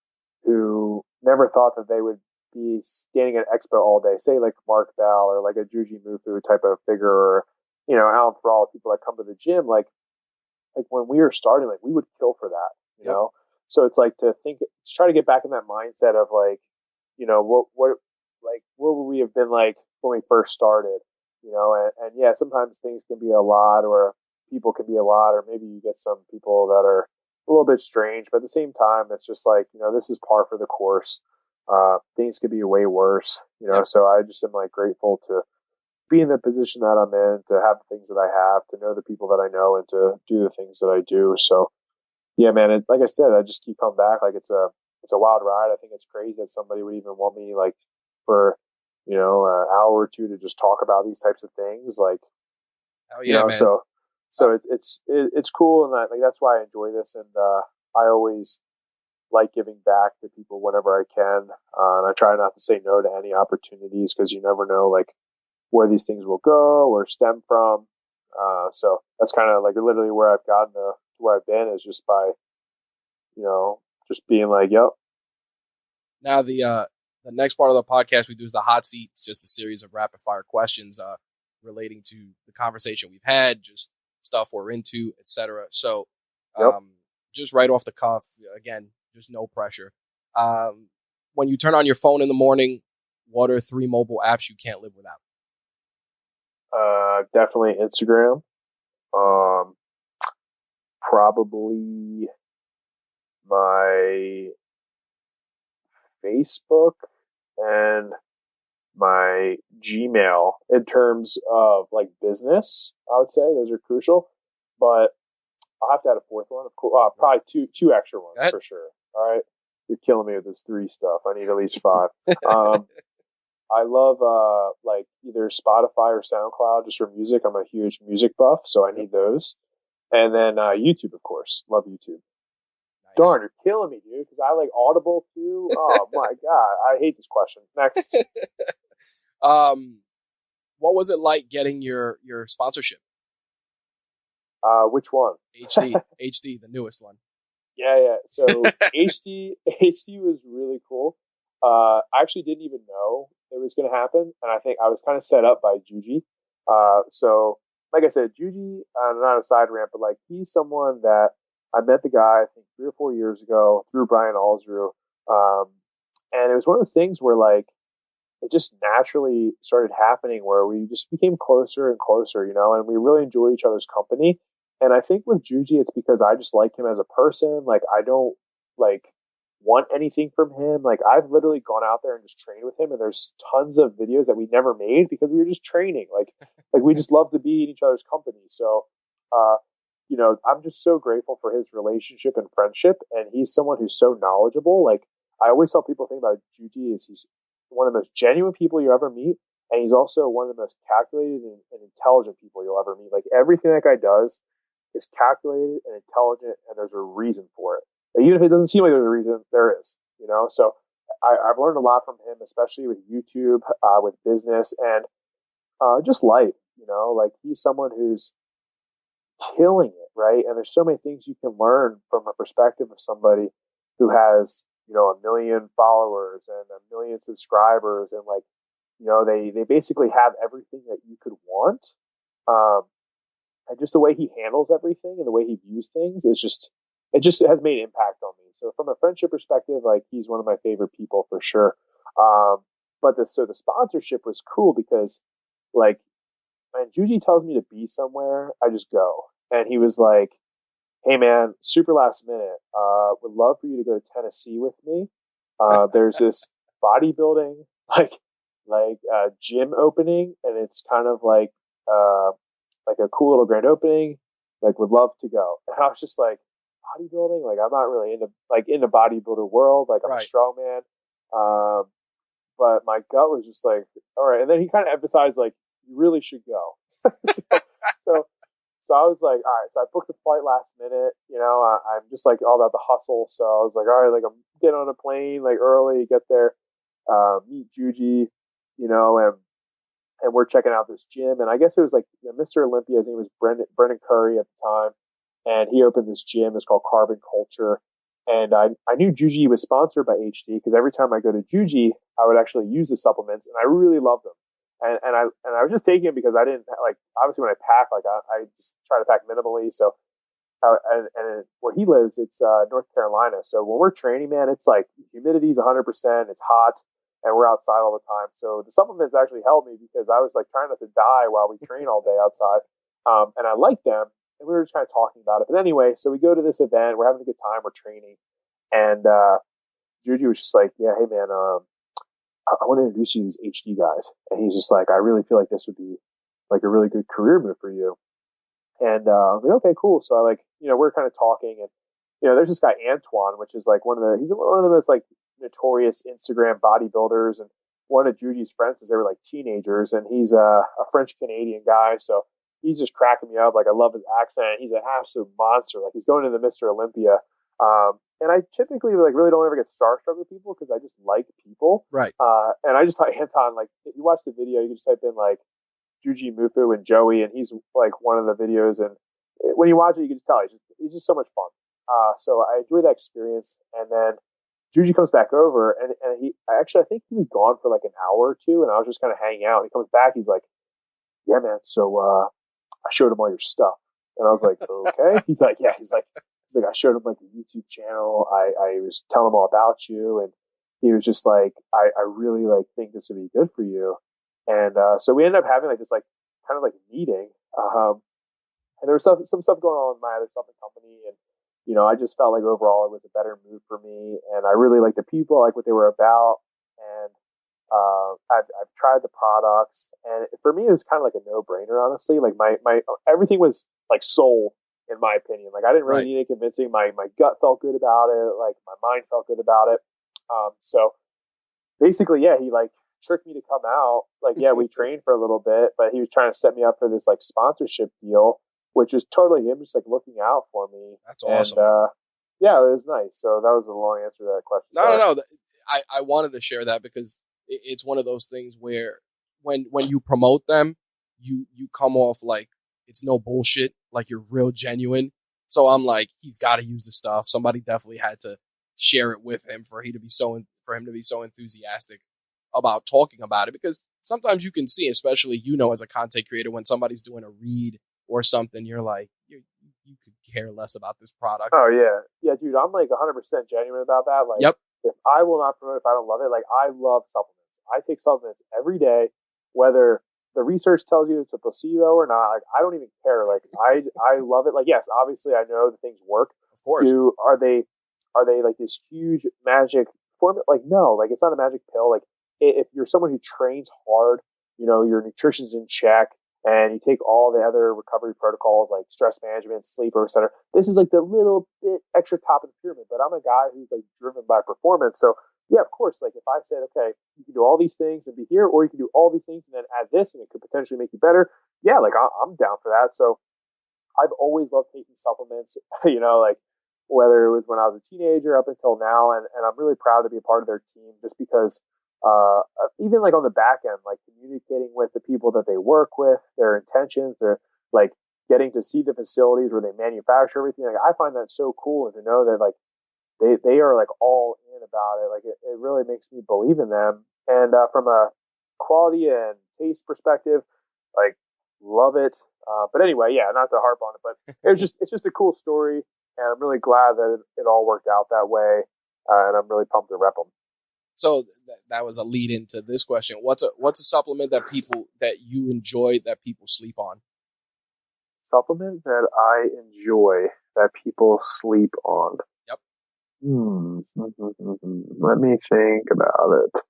B: who never thought that they would be standing at expo all day, say like Mark Bell or like a Juji Mufu type of figure, or, Alan Thrall, people that come to the gym, like when we were starting, like we would kill for that, you know? So it's like to try to get back in that mindset of like, what would we have been like when we first started, and yeah, sometimes things can be a lot, or people can be a lot, or maybe you get some people that are a little bit strange, but at the same time, it's just like, this is par for the course. Things could be way worse, so I just am like grateful to be in the position that I'm in, to have the things that I have, to know the people that I know, and to do the things that I do. So yeah, man, like I said, I just keep coming back. Like it's a wild ride. I think it's crazy that somebody would even want me like for, an hour or two to just talk about these types of things. Like,
A: man.
B: So it's cool. And that's why I enjoy this. And, I always like giving back to people whenever I can. And I try not to say no to any opportunities, because you never know like where these things will go or stem from. So that's kind of like literally where I've gotten to where I've been, is just by, just being like, yep.
A: Now the next part of the podcast we do is the hot seat. It's just a series of rapid fire questions, relating to the conversation we've had, just stuff we're into, etc. So, just right off the cuff, again, just no pressure. When you turn on your phone in the morning, what are 3 mobile apps you can't live without?
B: Definitely Instagram. Probably my Facebook and my Gmail in terms of like business. I would say those are crucial, but I'll have to add a fourth one. Of course, probably two extra ones for sure. All right. You're killing me with this 3 stuff. I need at least 5. I love like either Spotify or SoundCloud just for music. I'm a huge music buff, so I need those. And then YouTube, of course. Love YouTube. Nice. Darn, you're killing me, dude, because I like Audible too. Oh my God. I hate this question. Next.
A: What was it like getting your sponsorship?
B: Which one?
A: HD, the newest one.
B: Yeah. So HD was really cool. I actually didn't even know it was going to happen, and I think I was kind of set up by Juji. So like I said, Juji, not a side rant, but like he's someone that I met the guy I think 3 or 4 years ago through Brian Alsrew, and it was one of those things where like it just naturally started happening, where we just became closer and closer, and we really enjoy each other's company. And I think with Juji, it's because I just like him as a person. Like I don't like want anything from him. Like I've literally gone out there and just trained with him, and there's tons of videos that we never made because we were just training. Like we just love to be in each other's company. So, I'm just so grateful for his relationship and friendship. And he's someone who's so knowledgeable. Like I always tell people, think about Juji is he's one of the most genuine people you ever meet. And he's also one of the most calculated and intelligent people you'll ever meet. Like everything that guy does is calculated and intelligent, and there's a reason for it. Like, even if it doesn't seem like there's a reason, there is, So I've learned a lot from him, especially with YouTube, with business, and just life. Like he's someone who's killing it, right? And there's so many things you can learn from a perspective of somebody who has, 1 million followers and 1 million subscribers, and like, they basically have everything that you could want, And just the way he handles everything and the way he views things is it has made impact on me. So from a friendship perspective, like he's one of my favorite people for sure. But the sponsorship was cool because like when Juji tells me to be somewhere, I just go. And he was like, "Hey man, super last minute. Would love for you to go to Tennessee with me. There's this bodybuilding gym opening, and it's kind of like a cool little grand opening. Like, would love to go." And I was just like, bodybuilding? Like, I'm not really into bodybuilder world. Like, I'm a strongman. But my gut was just like, all right. And then he kind of emphasized like, you really should go. So I was like, all right. So I booked the flight last minute. You know, I'm just like all about the hustle. So I was like, all right, like I'm getting on a plane like early, get there, meet Juji, you know, and we're checking out this gym. And I guess it was like Mr. Olympia. His name was Brendan Curry at the time. And he opened this gym. It's called Carbon Culture. And I knew Juji was sponsored by HD because every time I go to Juji, I would actually use the supplements, and I really loved them. And I was just taking it because I didn't like, obviously when I pack, like I just try to pack minimally. So, and where he lives, it's North Carolina. So when we're training, man, it's like humidity's 100%, it's hot, and we're outside all the time. So the supplements actually helped me because I was like trying not to die while we train all day outside. And I like them. And we were just kind of talking about it. But anyway, so we go to this event. We're having a good time. We're training. And Juji was just like, yeah, hey, man, I want to introduce you to these HD guys. And he's just like, I really feel like this would be like a really good career move for you. And I was like, okay, cool. So I we're kind of talking. And, there's this guy, Antoine, which is like he's one of the most like notorious Instagram bodybuilders. And one of Juji's friends since they were like teenagers. And he's a French-Canadian guy. So he's just cracking me up. Like, I love his accent. He's an absolute monster. Like, he's going to the Mr. Olympia. And I typically like really don't ever get starstruck with people because I just like people.
A: Right.
B: And I just thought Anton, like, if you watch the video, you can just type in like Juji Mufu and Joey, and he's like one of the videos. And when you watch it, you can just tell he's just so much fun. So I enjoyed that experience. And then Juji comes back over, and I think he was gone for like an hour or two, and I was just kind of hanging out. And he comes back, he's like, yeah, man. So, I showed him all your stuff. And I was like, okay. He's like, I showed him like a YouTube channel. I was telling him all about you. And he was just like, I really like think this would be good for you. And, so we ended up having like this like kind of like meeting. And there was some stuff going on with my other stuff in company. And, I just felt like overall it was a better move for me. And I really liked the people, like what they were about. And, I've tried the products, and for me, it was kind of like a no-brainer, honestly. Like my everything was like sold, in my opinion. Like I didn't really need any convincing. My gut felt good about it. Like my mind felt good about it. So basically, yeah, he like tricked me to come out. Like, yeah, we trained for a little bit, but he was trying to set me up for this like sponsorship deal, which was totally him just like looking out for me.
A: That's awesome.
B: And, yeah, it was nice. So that was a long answer to that question.
A: No. I wanted to share that because it's one of those things where when you promote them, you come off like it's no bullshit, like you're real genuine. So I'm like, he's got to use the stuff. Somebody definitely had to share it with him for him to be so enthusiastic about talking about it, because sometimes you can see, especially as a content creator, when somebody's doing a read or something, you're like, you could care less about this product.
B: Oh yeah, dude, I'm like 100% genuine about that. Like,
A: yep.
B: If I will not promote if I don't love it, like I love supplements. I take supplements every day, whether the research tells you it's a placebo or not. Like, I don't even care. Like I love it. Like, yes, obviously I know the things work.
A: Of course.
B: Are they like this huge magic formula? Like, no, like it's not a magic pill. Like if you're someone who trains hard, your nutrition's in check, and you take all the other recovery protocols like stress management, sleep, et cetera. This is like the little bit extra top of the pyramid, but I'm a guy who's like driven by performance. So yeah, of course, like if I said, okay, you can do all these things and be here, or you can do all these things and then add this and it could potentially make you better. Yeah, like I'm down for that. So I've always loved taking supplements, like whether it was when I was a teenager up until now. And I'm really proud to be a part of their team just because, even like on the back end, like communicating with the people that they work with, their intentions, they're like getting to see the facilities where they manufacture everything. Like I find that so cool, and to know that like they are like all in about it. Like it really makes me believe in them. And from a quality and taste perspective, like love it. But anyway, yeah, not to harp on it, but it's just a cool story, and I'm really glad that it all worked out that way, and I'm really pumped to rep them.
A: So that was a lead into this question. What's a supplement that you enjoy that people sleep on?
B: Supplement that I enjoy that people sleep on.
A: Yep.
B: Let me think about it.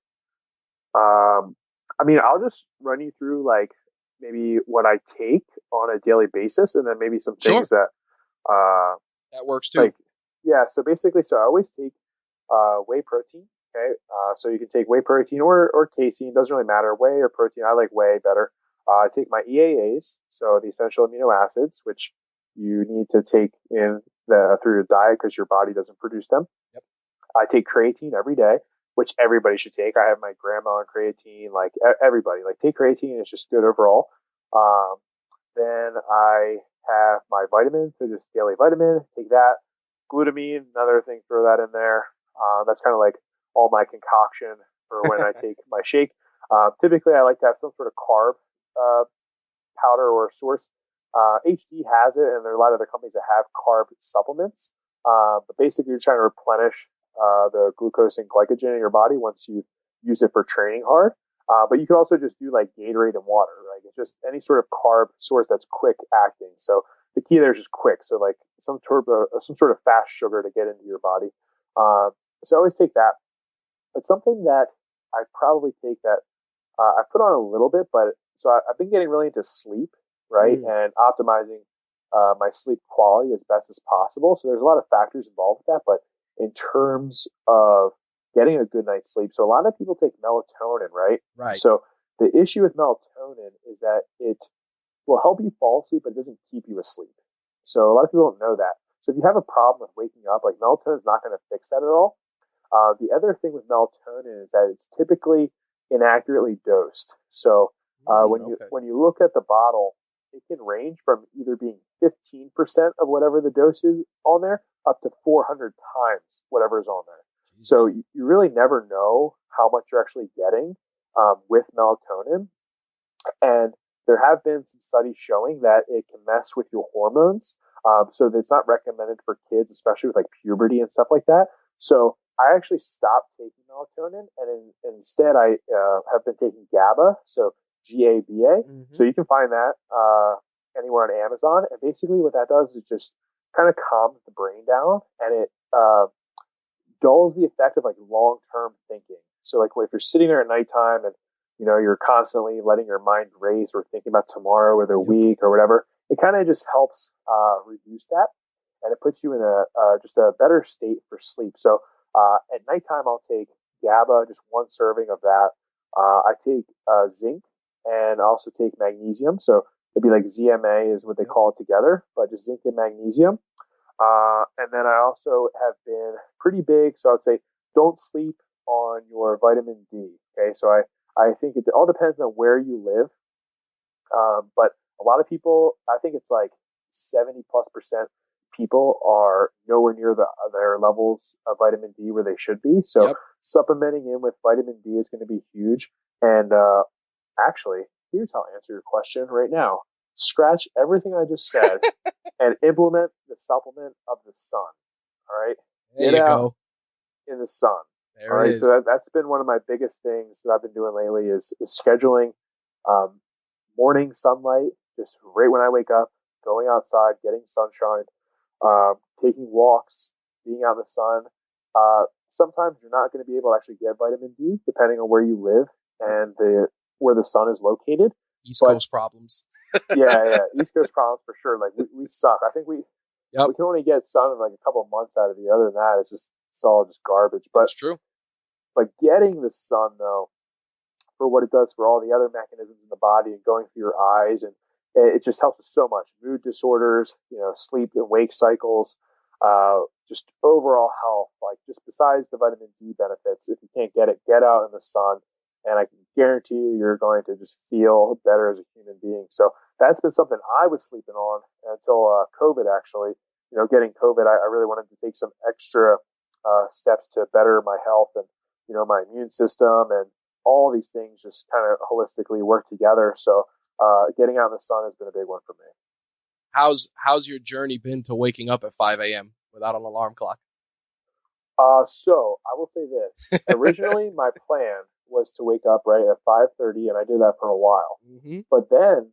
B: I mean, I'll just run you through like maybe what I take on a daily basis, and then maybe some things that
A: that works too.
B: Like, yeah. So basically, I always take whey protein. Okay. So you can take whey protein or casein. Doesn't really matter. Whey or protein. I like whey better. I take my EAAs, so the essential amino acids, which you need to take in through your diet because your body doesn't produce them.
A: Yep.
B: I take creatine every day, which everybody should take. I have my grandma on creatine. Like everybody, like take creatine. It's just good overall. Then I have my vitamins, so just daily vitamin. Take that. Glutamine, another thing. Throw that in there. That's kind of like all my concoction for when I take my shake. Typically, I like to have some sort of carb powder or source. HD has it, and there are a lot of other companies that have carb supplements. But basically, you're trying to replenish the glucose and glycogen in your body once you use it for training hard. But you can also just do like Gatorade and water. Like it's just any sort of carb source that's quick acting. So the key there is just quick. So like some sort of fast sugar to get into your body. So I always take that. But something that I probably take that I put on a little bit, but so I've been getting really into sleep, right? And optimizing my sleep quality as best as possible. So there's a lot of factors involved with that. But in terms of getting a good night's sleep, so a lot of people take melatonin, right?
A: Right.
B: So the issue with melatonin is that it will help you fall asleep, but it doesn't keep you asleep. So a lot of people don't know that. So if you have a problem with waking up, like melatonin is not going to fix that at all. The other thing with melatonin is that it's typically inaccurately dosed. So when you look at the bottle, it can range from either being 15% of whatever the dose is on there up to 400 times whatever is on there. Jesus. So you really never know how much you're actually getting with melatonin. And there have been some studies showing that it can mess with your hormones. So it's not recommended for kids, especially with like puberty and stuff like that. So I actually stopped taking melatonin, and instead I have been taking GABA, so GABA. So you can find that anywhere on Amazon. And basically what that does is it just kind of calms the brain down, and it dulls the effect of like long-term thinking. So like if you're sitting there at nighttime and you're constantly letting your mind race or thinking about tomorrow or the week or whatever, it kind of just helps reduce that, and it puts you in just a better state for sleep. So at nighttime, I'll take GABA, just one serving of that. I take zinc, and I also take magnesium. So it'd be like ZMA is what they call it together, but just zinc and magnesium. And then I also have been pretty big. So I'd say don't sleep on your vitamin D. Okay. So I think it all depends on where you live. But a lot of people, I think it's like 70+% people are nowhere near their levels of vitamin D where they should be. So supplementing in with vitamin D is going to be huge. And actually, here's how I answer your question right now. Scratch everything I just said and implement the supplement of the sun. All right?
A: There you go.
B: In the sun.
A: There
B: all right.
A: It is.
B: So that's been one of my biggest things that I've been doing lately is scheduling morning sunlight, just right when I wake up, going outside, getting sunshine, taking walks, being out in the sun. Sometimes you're not going to be able to actually get vitamin D depending on where you live and where the sun is located.
A: East Coast problems.
B: yeah. East Coast problems for sure. Like we suck. I think we can only get sun in like a couple of months out of the other than that. It's all just garbage. But
A: that's true.
B: But getting the sun though, for what it does for all the other mechanisms in the body and going through your eyes, and it just helps with so much. Mood disorders, sleep and wake cycles, just overall health. Like just besides the vitamin D benefits, if you can't get it, get out in the sun, and I can guarantee you're going to just feel better as a human being. So that's been something I was sleeping on until COVID. Actually, getting COVID, I really wanted to take some extra steps to better my health and my immune system, and all these things just kind of holistically work together. So getting out in the sun has been a big one for me.
A: How's your journey been to waking up at 5 a.m. without an alarm clock?
B: So I will say this. Originally, my plan was to wake up right at 5:30, and I did that for a while.
A: Mm-hmm.
B: But then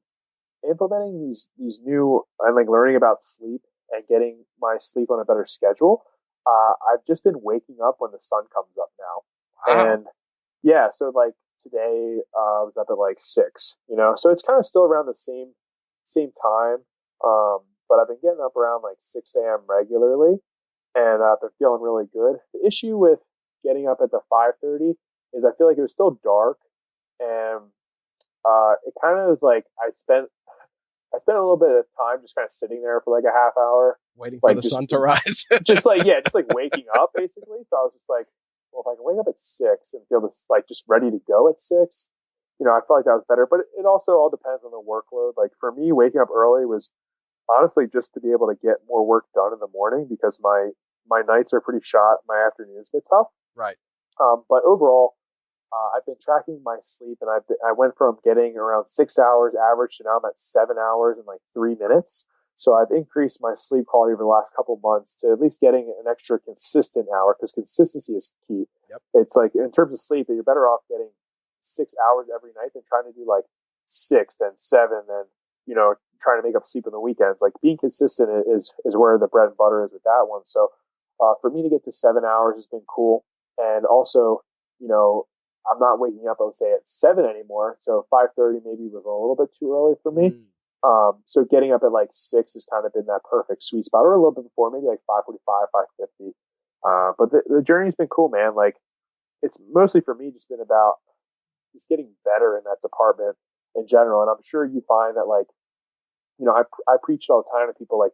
B: implementing these new and like learning about sleep and getting my sleep on a better schedule, I've just been waking up when the sun comes up now.
A: Wow.
B: And yeah, so like today, I was up at like 6, so it's kind of still around the same time. But I've been getting up around like 6 a.m. regularly, and I've been feeling really good. The issue with getting up at the 5:30 is I feel like it was still dark, and it kind of was like I spent a little bit of time just kind of sitting there for like a half hour,
A: waiting for the sun to rise.
B: just like waking up basically. So I was just like, well, if I can wake up at 6 and feel this like just ready to go at 6, I felt like that was better. But it also all depends on the workload. Like for me, waking up early was honestly just to be able to get more work done in the morning because my nights are pretty shot. My afternoons get tough.
A: Right.
B: But overall, I've been tracking my sleep, and I went from getting around 6 hours average to now I'm at 7 hours and like 3 minutes. So I've increased my sleep quality over the last couple of months to at least getting an extra consistent hour, because consistency is key.
A: Yep.
B: It's like in terms of sleep that you're better off getting 6 hours every night than trying to do like 6, then 7, then trying to make up sleep on the weekends. Like being consistent is where the bread and butter is with that one. So for me to get to 7 hours has been cool. And also, I'm not waking up, I would say, at 7 anymore. So 5:30 maybe was a little bit too early for me. So getting up at like 6 has kind of been that perfect sweet spot, or a little bit before, maybe like 5:45, 5:50. But the journey's been cool, man. Like it's mostly for me just been about just getting better in that department in general. And I'm sure you find that like, I preach all the time to people like,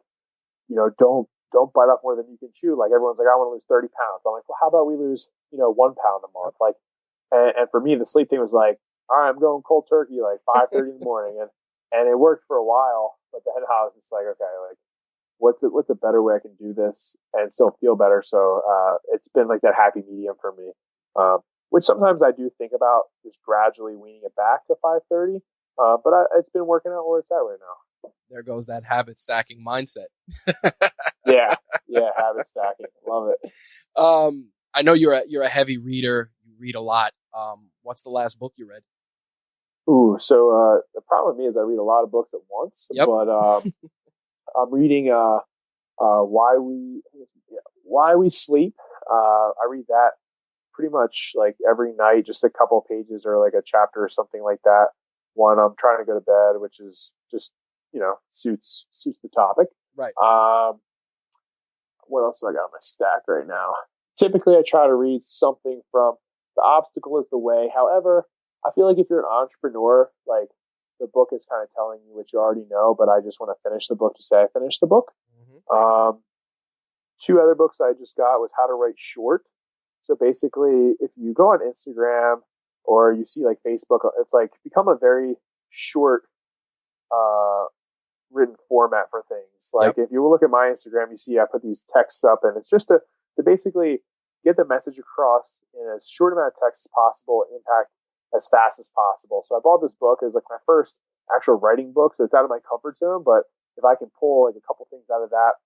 B: don't bite off more than you can chew. Like everyone's like, I want to lose 30 pounds. I'm like, well, how about we lose, 1 pound a month? Like, and for me, the sleep thing was like, all right, I'm going cold turkey, like 5:30 in the morning. And it worked for a while, but then I was just like, okay, like what's a better way I can do this and still feel better? So, it's been like that happy medium for me. Which sometimes I do think about just gradually weaning it back to 5:30. But it's been working out where it's at right now.
A: There goes that habit stacking mindset.
B: Yeah, habit stacking. Love it.
A: I know you're a heavy reader. You read a lot. What's the last book you read?
B: Ooh, so the problem with me is I read a lot of books at once.
A: Yep.
B: But I'm reading Why We Sleep. I read that pretty much like every night, just a couple of pages or like a chapter or something like that. When I'm trying to go to bed, which is just suits the topic.
A: Right.
B: What else do I got on my stack right now? Typically, I try to read something from The Obstacle is the Way. However, I feel like if you're an entrepreneur, like the book is kind of telling you what you already know, but I just want to finish the book to say I finished the book. Mm-hmm. 2 other books I just got was How to Write Short. So basically, if you go on Instagram or you see like Facebook, it's like become a very short written format for things. Like if you look at my Instagram, you see I put these texts up, and it's just to basically get the message across in as short amount of text as possible, impact as fast as possible. So I bought this book. It was like my first actual writing book, so it's out of my comfort zone. But if I can pull like a couple things out of that,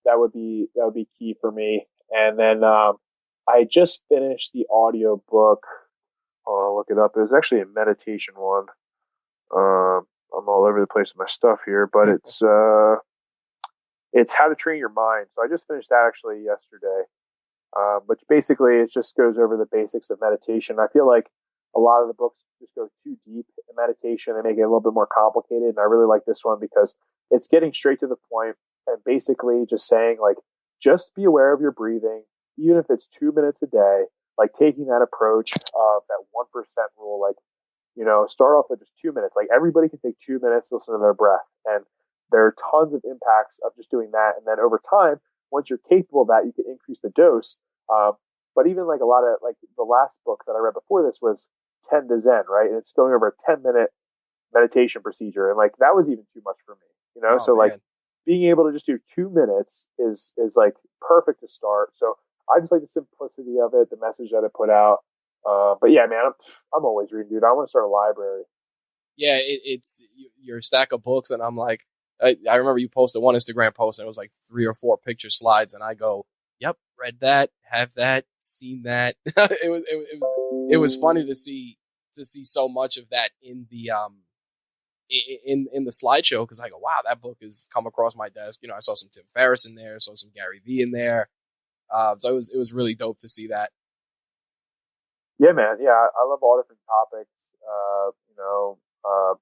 B: that would be key for me. And then I just finished the audio book. I'll look it up. It was actually a meditation one. I'm all over the place with my stuff here, but it's How to Train Your Mind. So I just finished that actually yesterday. But basically it just goes over the basics of meditation. I feel like a lot of the books just go too deep in meditation and make it a little bit more complicated. And I really like this one because it's getting straight to the point and basically just saying like, just be aware of your breathing, even if it's 2 minutes a day, like taking that approach of that 1% rule, like, start off with just 2 minutes. Like everybody can take 2 minutes, listen to their breath. And there are tons of impacts of just doing that. And then over time, once you're capable of that, you can increase the dose. But even like a lot of like the last book that I read before this was 10 to Zen, right? And it's going over a 10-minute meditation procedure. And like, that was even too much for me,
A: Oh,
B: so
A: man.
B: like being able to just do 2 minutes is like perfect to start. So I just like the simplicity of it, the message that it put out. But yeah, man, I'm always reading, dude. I want to start a library.
A: Yeah, it's your stack of books, and I'm like, I remember you posted one Instagram post, and it was like 3 or 4 picture slides, and I go, "Yep, read that, have that, seen that." It was funny to see so much of that in the in the slideshow, because I go, "Wow, that book has come across my desk." I saw some Tim Ferriss in there, saw some Gary Vee in there, so it was really dope to see that.
B: Yeah, man. Yeah, I love all different topics.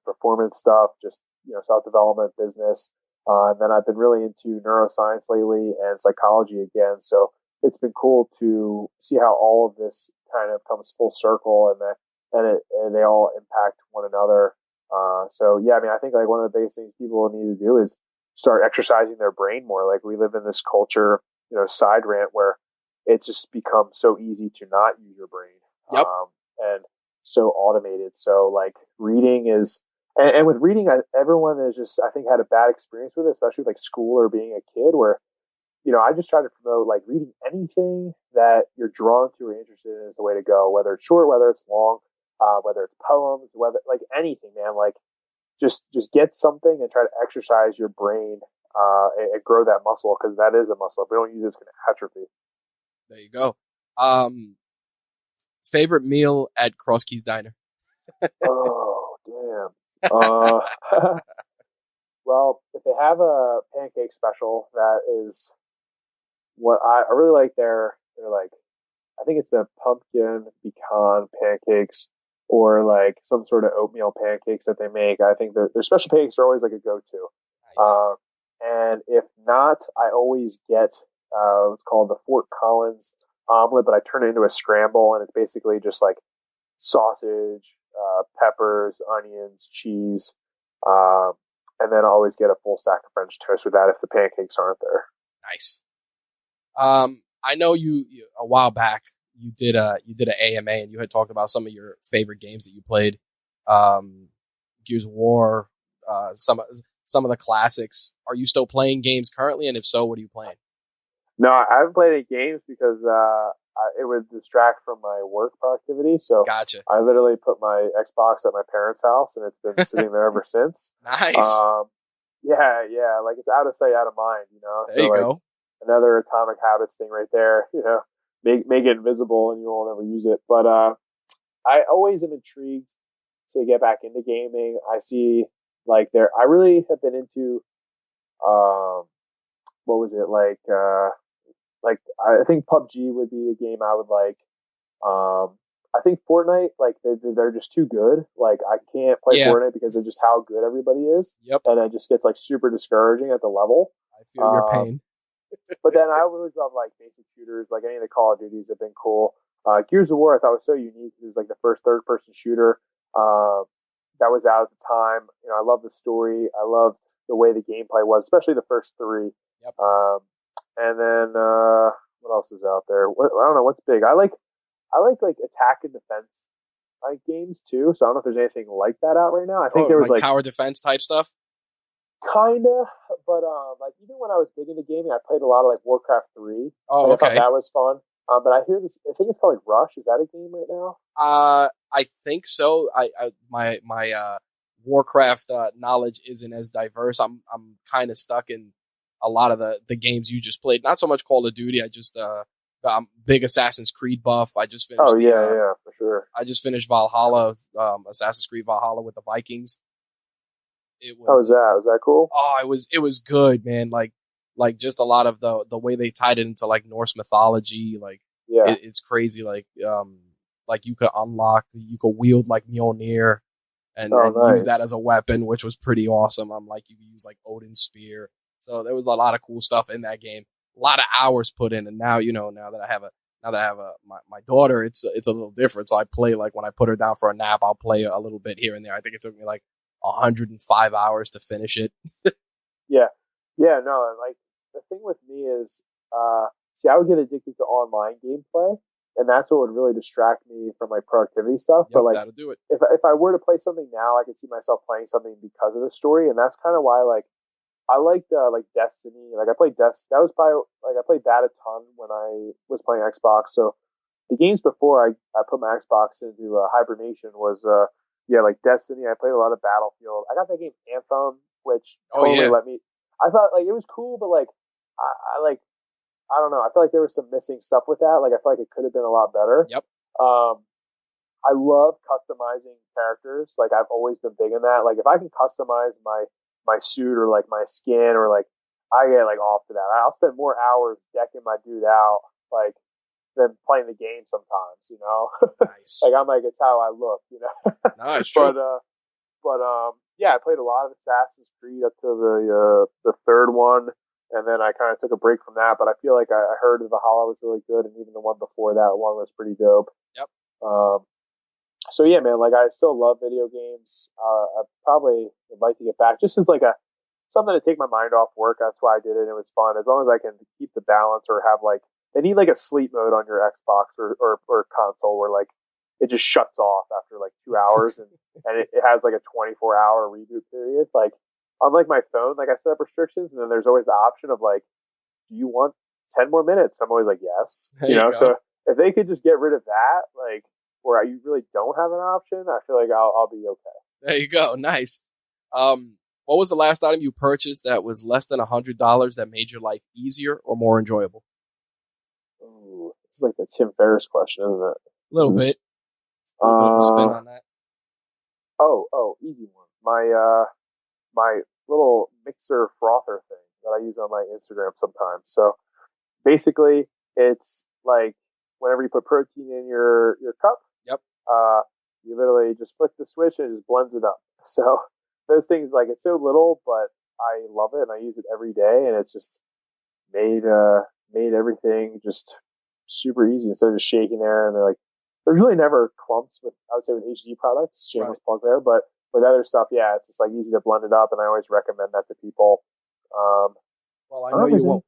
B: Performance stuff, just self development, business, and then I've been really into neuroscience lately and psychology again. So it's been cool to see how all of this kind of comes full circle, and they all impact one another. So yeah, I mean, I think like one of the biggest things people need to do is start exercising their brain more. Like we live in this culture, side rant where it just becomes so easy to not use your brain.
A: Yep.
B: And so automated. So like reading is, and with reading, everyone has just, I think, had a bad experience with it, especially with like school or being a kid where, I just try to promote like reading anything that you're drawn to or interested in is the way to go, whether it's short, whether it's long, whether it's poems, whether like anything, man, like just get something and try to exercise your brain, and grow that muscle. Cause that is a muscle. If we don't use it, it's going to atrophy.
A: There you go. Favorite meal at Cross Keys Diner?
B: Oh, damn. Well, if they have a pancake special, that is what I really like. They're like, I think it's the pumpkin pecan pancakes or like some sort of oatmeal pancakes that they make. I think their special pancakes are always like a go-to.
A: Nice.
B: And if not, I always get what's called the Fort Collins omelet, but I turn it into a scramble, and it's basically just like sausage, peppers, onions, cheese, and then I always get a full stack of French toast with that if the pancakes aren't there.
A: Nice. I know you a while back you did an AMA, and you had talked about some of your favorite games that you played, Gears of War, some of the classics. Are you still playing games currently, and if so, what are you playing?
B: No, I haven't played any games because it would distract from my work productivity. So
A: Gotcha.
B: I literally put my Xbox at my parents' house, and it's been sitting there ever since.
A: Nice.
B: Yeah, like it's out of sight, out of mind.
A: There you go.
B: Another Atomic Habits thing right there. Make it invisible, and you won't ever use it. But I always am intrigued to get back into gaming. I see like I really have been into what was it like? I think PUBG would be a game I would like. I think Fortnite, like they're just too good. Like I can't play Fortnite because of just how good everybody is.
A: Yep.
B: And it just gets like super discouraging at the level.
A: I feel your pain.
B: But then I always love like basic shooters, like any of the Call of Duties have been cool. Gears of War I thought was so unique. It was like the first third person shooter that was out at the time. I love the story. I loved the way the gameplay was, especially the first three.
A: Yep.
B: And then what else is out there? I don't know what's big. I like attack and defense like games too. So I don't know if there's anything like that out right now. I think there was like
A: tower defense type stuff.
B: Kinda, but like even when I was big into gaming, I played a lot of like Warcraft 3.
A: Oh, okay.
B: I thought that was fun. But I hear this. I think it's called like Rush. Is that a game right now?
A: I think so. My Warcraft knowledge isn't as diverse. I'm kind of stuck in a lot of the games you just played. Not so much Call of Duty. I'm big Assassin's Creed buff. I just finished.
B: Oh yeah, for sure.
A: I just finished Valhalla, Assassin's Creed Valhalla with the Vikings. It was.
B: How was that? Was that cool?
A: Oh, it was good, man. Like just a lot of the way they tied it into like Norse mythology. Like it's crazy. Like you could wield like Mjolnir and use that as a weapon, which was pretty awesome. You could use like Odin's spear. So there was a lot of cool stuff in that game. A lot of hours put in, and now now that I have my daughter, it's a little different. So I play like when I put her down for a nap, I'll play a little bit here and there. I think it took me like 105 hours to finish it.
B: No, like the thing with me is, I would get addicted to online gameplay, and that's what would really distract me from like productivity stuff.
A: Yep,
B: but like,
A: that'll do it.
B: If I were to play something now, I could see myself playing something because of the story, and that's kind of why like I liked like Destiny. Like I played I played that a ton when I was playing Xbox. So the games before I put my Xbox into hibernation was like Destiny. I played a lot of Battlefield. I got that game Anthem, which totally let me. I thought like it was cool, but like I don't know. I feel like there was some missing stuff with that. Like I feel like it could have been a lot better.
A: Yep.
B: I love customizing characters. Like I've always been big in that. Like if I can customize my suit or like my skin or like I get like off to that. I'll spend more hours decking my dude out like than playing the game sometimes, you know.
A: Nice.
B: Like I'm like it's how I look, you know.
A: No, it's true.
B: But yeah, I played a lot of Assassin's Creed up to the third one, and then I kind of took a break from that. But I feel like I heard the Valhalla was really good, and even the one before that one was pretty dope.
A: Yep.
B: So yeah, man, like I still love video games. I probably would like to get back just as like something to take my mind off work. That's why I did it. It was fun. As long as I can keep the balance or have like, they need like a sleep mode on your Xbox or console where like it just shuts off after like 2 hours and it has like a 24-hour reboot period. Like unlike my phone, like I set up restrictions and then there's always the option of like, do you want 10 more minutes? I'm always like, yes. You know, so if they could just get rid of that, like, where you really don't have an option, I feel like I'll be okay.
A: There you go. Nice. What was the last item you purchased that was less than $100 that made your life easier or more enjoyable?
B: Ooh, this is like the Tim Ferriss question, isn't it?
A: A little bit. A little bit of a spin on that.
B: Oh, easy one. My little mixer frother thing that I use on my Instagram sometimes. So basically, it's like whenever you put protein in your cup.
A: Yep.
B: You literally just flick the switch and it just blends it up. So those things, like it's so little, but I love it and I use it every day, and it's just made everything just super easy instead of just shaking there. And they're like, there's really never clumps with, I would say, with HG products, shameless plug there, but with other stuff, yeah, it's just like easy to blend it up, and I always recommend that to people.
A: Well, I know you won't.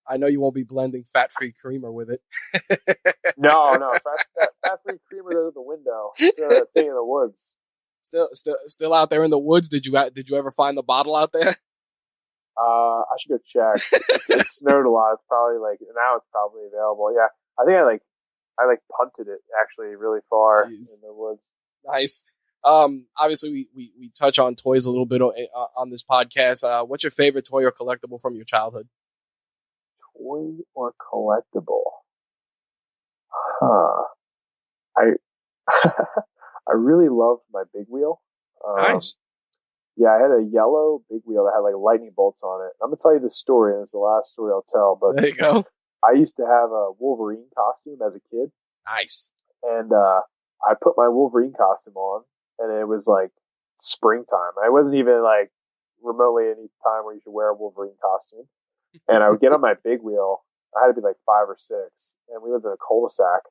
A: I know you won't be blending fat-free creamer with it.
B: No, fat-free creamer goes out the window. It's a thing in the woods.
A: Still out there in the woods. Did you ever find the bottle out there?
B: I should go check. It snowed a lot. It's probably now it's probably available. Yeah, I think I punted it actually really far in the woods.
A: Nice. Obviously we touch on toys a little bit on this podcast. What's your favorite toy or collectible from your childhood?
B: Toy or collectible? Huh. I really loved my big wheel.
A: Nice.
B: Yeah, I had a yellow big wheel that had like lightning bolts on it. I'm gonna tell you this story, and it's the last story I'll tell. But
A: there you go.
B: I used to have a Wolverine costume as a kid.
A: Nice.
B: And I put my Wolverine costume on, and it was like springtime. I wasn't even like remotely any time where you should wear a Wolverine costume. And I would get on my big wheel. I had to be like 5 or 6, and we lived in a cul-de-sac.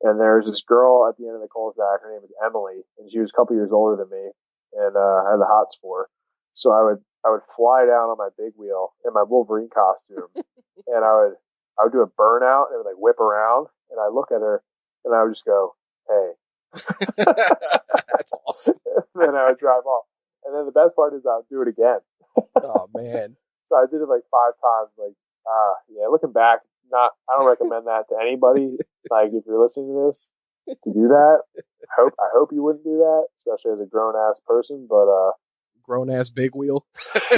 B: And there was this girl at the end of the cul-de-sac. Her name was Emily, and she was a couple years older than me, and I had the hots for her. So I would fly down on my big wheel in my Wolverine costume, and I would do a burnout, and it would like whip around, and I look at her, and I would just go, "Hey."
A: That's awesome.
B: Then I would drive off. And then the best part is I would do it again.
A: Oh man.
B: So I did it like 5 times. Like, yeah, looking back, I don't recommend that to anybody. Like if you're listening to this, to do that. I hope you wouldn't do that, especially as a grown ass person, but
A: grown ass big wheel.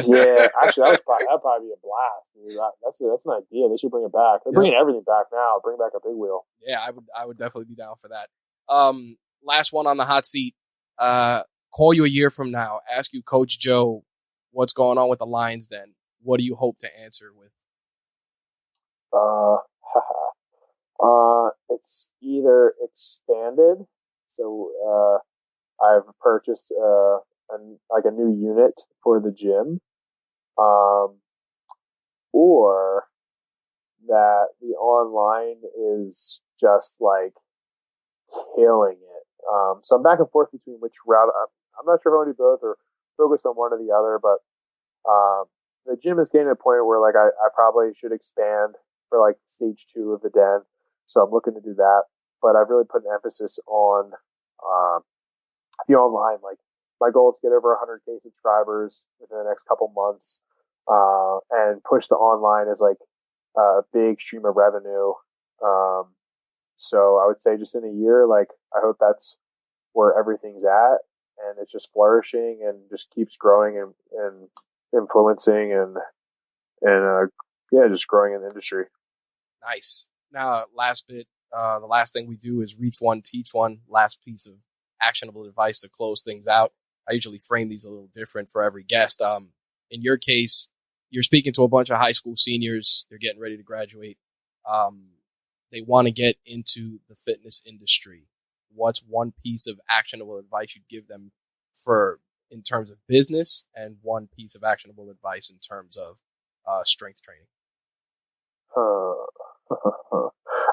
B: Yeah, actually that'd probably be a blast. Dude. That's an idea. They should bring it back. They're bringing everything back now. Bring back a big wheel.
A: Yeah, I would definitely be down for that. Last one on the hot seat. Call you a year from now. Ask you, Coach Joe, what's going on with the Lions then? What do you hope to answer with?
B: It's either expanded. So, I've purchased, a new unit for the gym. Or that the online is just like killing it. So I'm back and forth between which route. I'm not sure if I want to do both or focus on one or the other, but the gym is getting to a point where like I probably should expand for like stage 2 of the den. So I'm looking to do that, but I've really put an emphasis on the online. Like my goal is to get over 100K subscribers within the next couple months, and push the online as like a big stream of revenue. So I would say just in a year, like I hope that's where everything's at, and it's just flourishing and just keeps growing and influencing and yeah, just growing in the industry.
A: Nice. Now, last bit, the last thing we do is reach one, teach one. Last piece of actionable advice to close things out. I usually frame these a little different for every guest. In your case, you're speaking to a bunch of high school seniors. They're getting ready to graduate. They want to get into the fitness industry. What's one piece of actionable advice you'd give them in terms of business, and one piece of actionable advice in terms of strength training?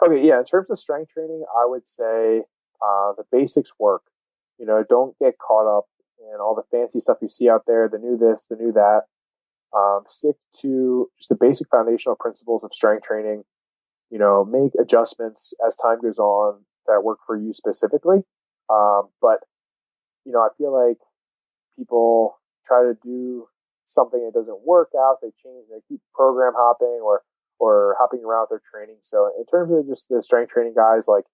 B: Okay, yeah. In terms of strength training, I would say the basics work. Don't get caught up in all the fancy stuff you see out there, the new this, the new that. Stick to just the basic foundational principles of strength training. Make adjustments as time goes on that work for you specifically. But I feel like people try to do something that doesn't work out. So they keep program hopping or hopping around with their training. So in terms of just the strength training guys, like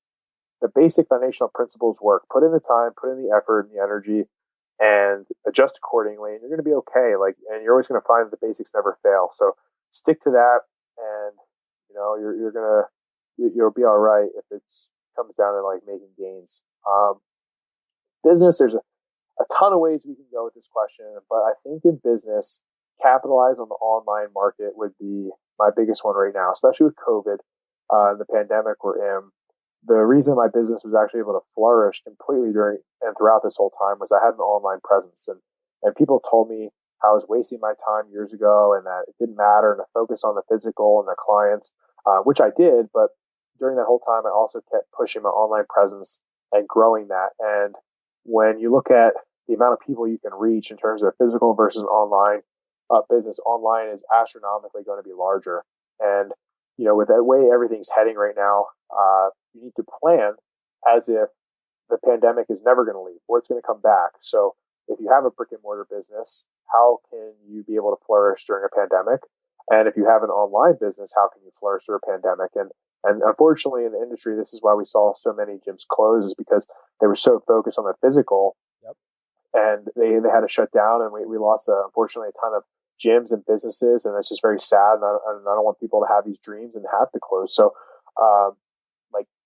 B: the basic foundational principles work. Put in the time, put in the effort and the energy, and adjust accordingly, and you're going to be okay. And you're always going to find that the basics never fail. So stick to that, and you'll be all right if it comes down to like making gains. Business, there's a ton of ways we can go with this question, but I think in business, capitalize on the online market would be my biggest one right now, especially with COVID, the pandemic we're in. The reason my business was actually able to flourish completely during and throughout this whole time was I had an online presence, and people told me I was wasting my time years ago and that it didn't matter and to focus on the physical and the clients, which I did. But during that whole time, I also kept pushing my online presence and growing that. And when you look at the amount of people you can reach in terms of physical versus online business, online is astronomically going to be larger. And with the way everything's heading right now, you need to plan as if the pandemic is never going to leave or it's going to come back. So if you have a brick and mortar business, how can you be able to flourish during a pandemic? And if you have an online business, how can you flourish through a pandemic? And unfortunately in the industry, this is why we saw so many gyms close, is because they were so focused on the physical.
A: Yep.
B: And they had to shut down, and we lost, unfortunately, a ton of gyms and businesses, and it's just very sad. And I don't want people to have these dreams and have to close. So,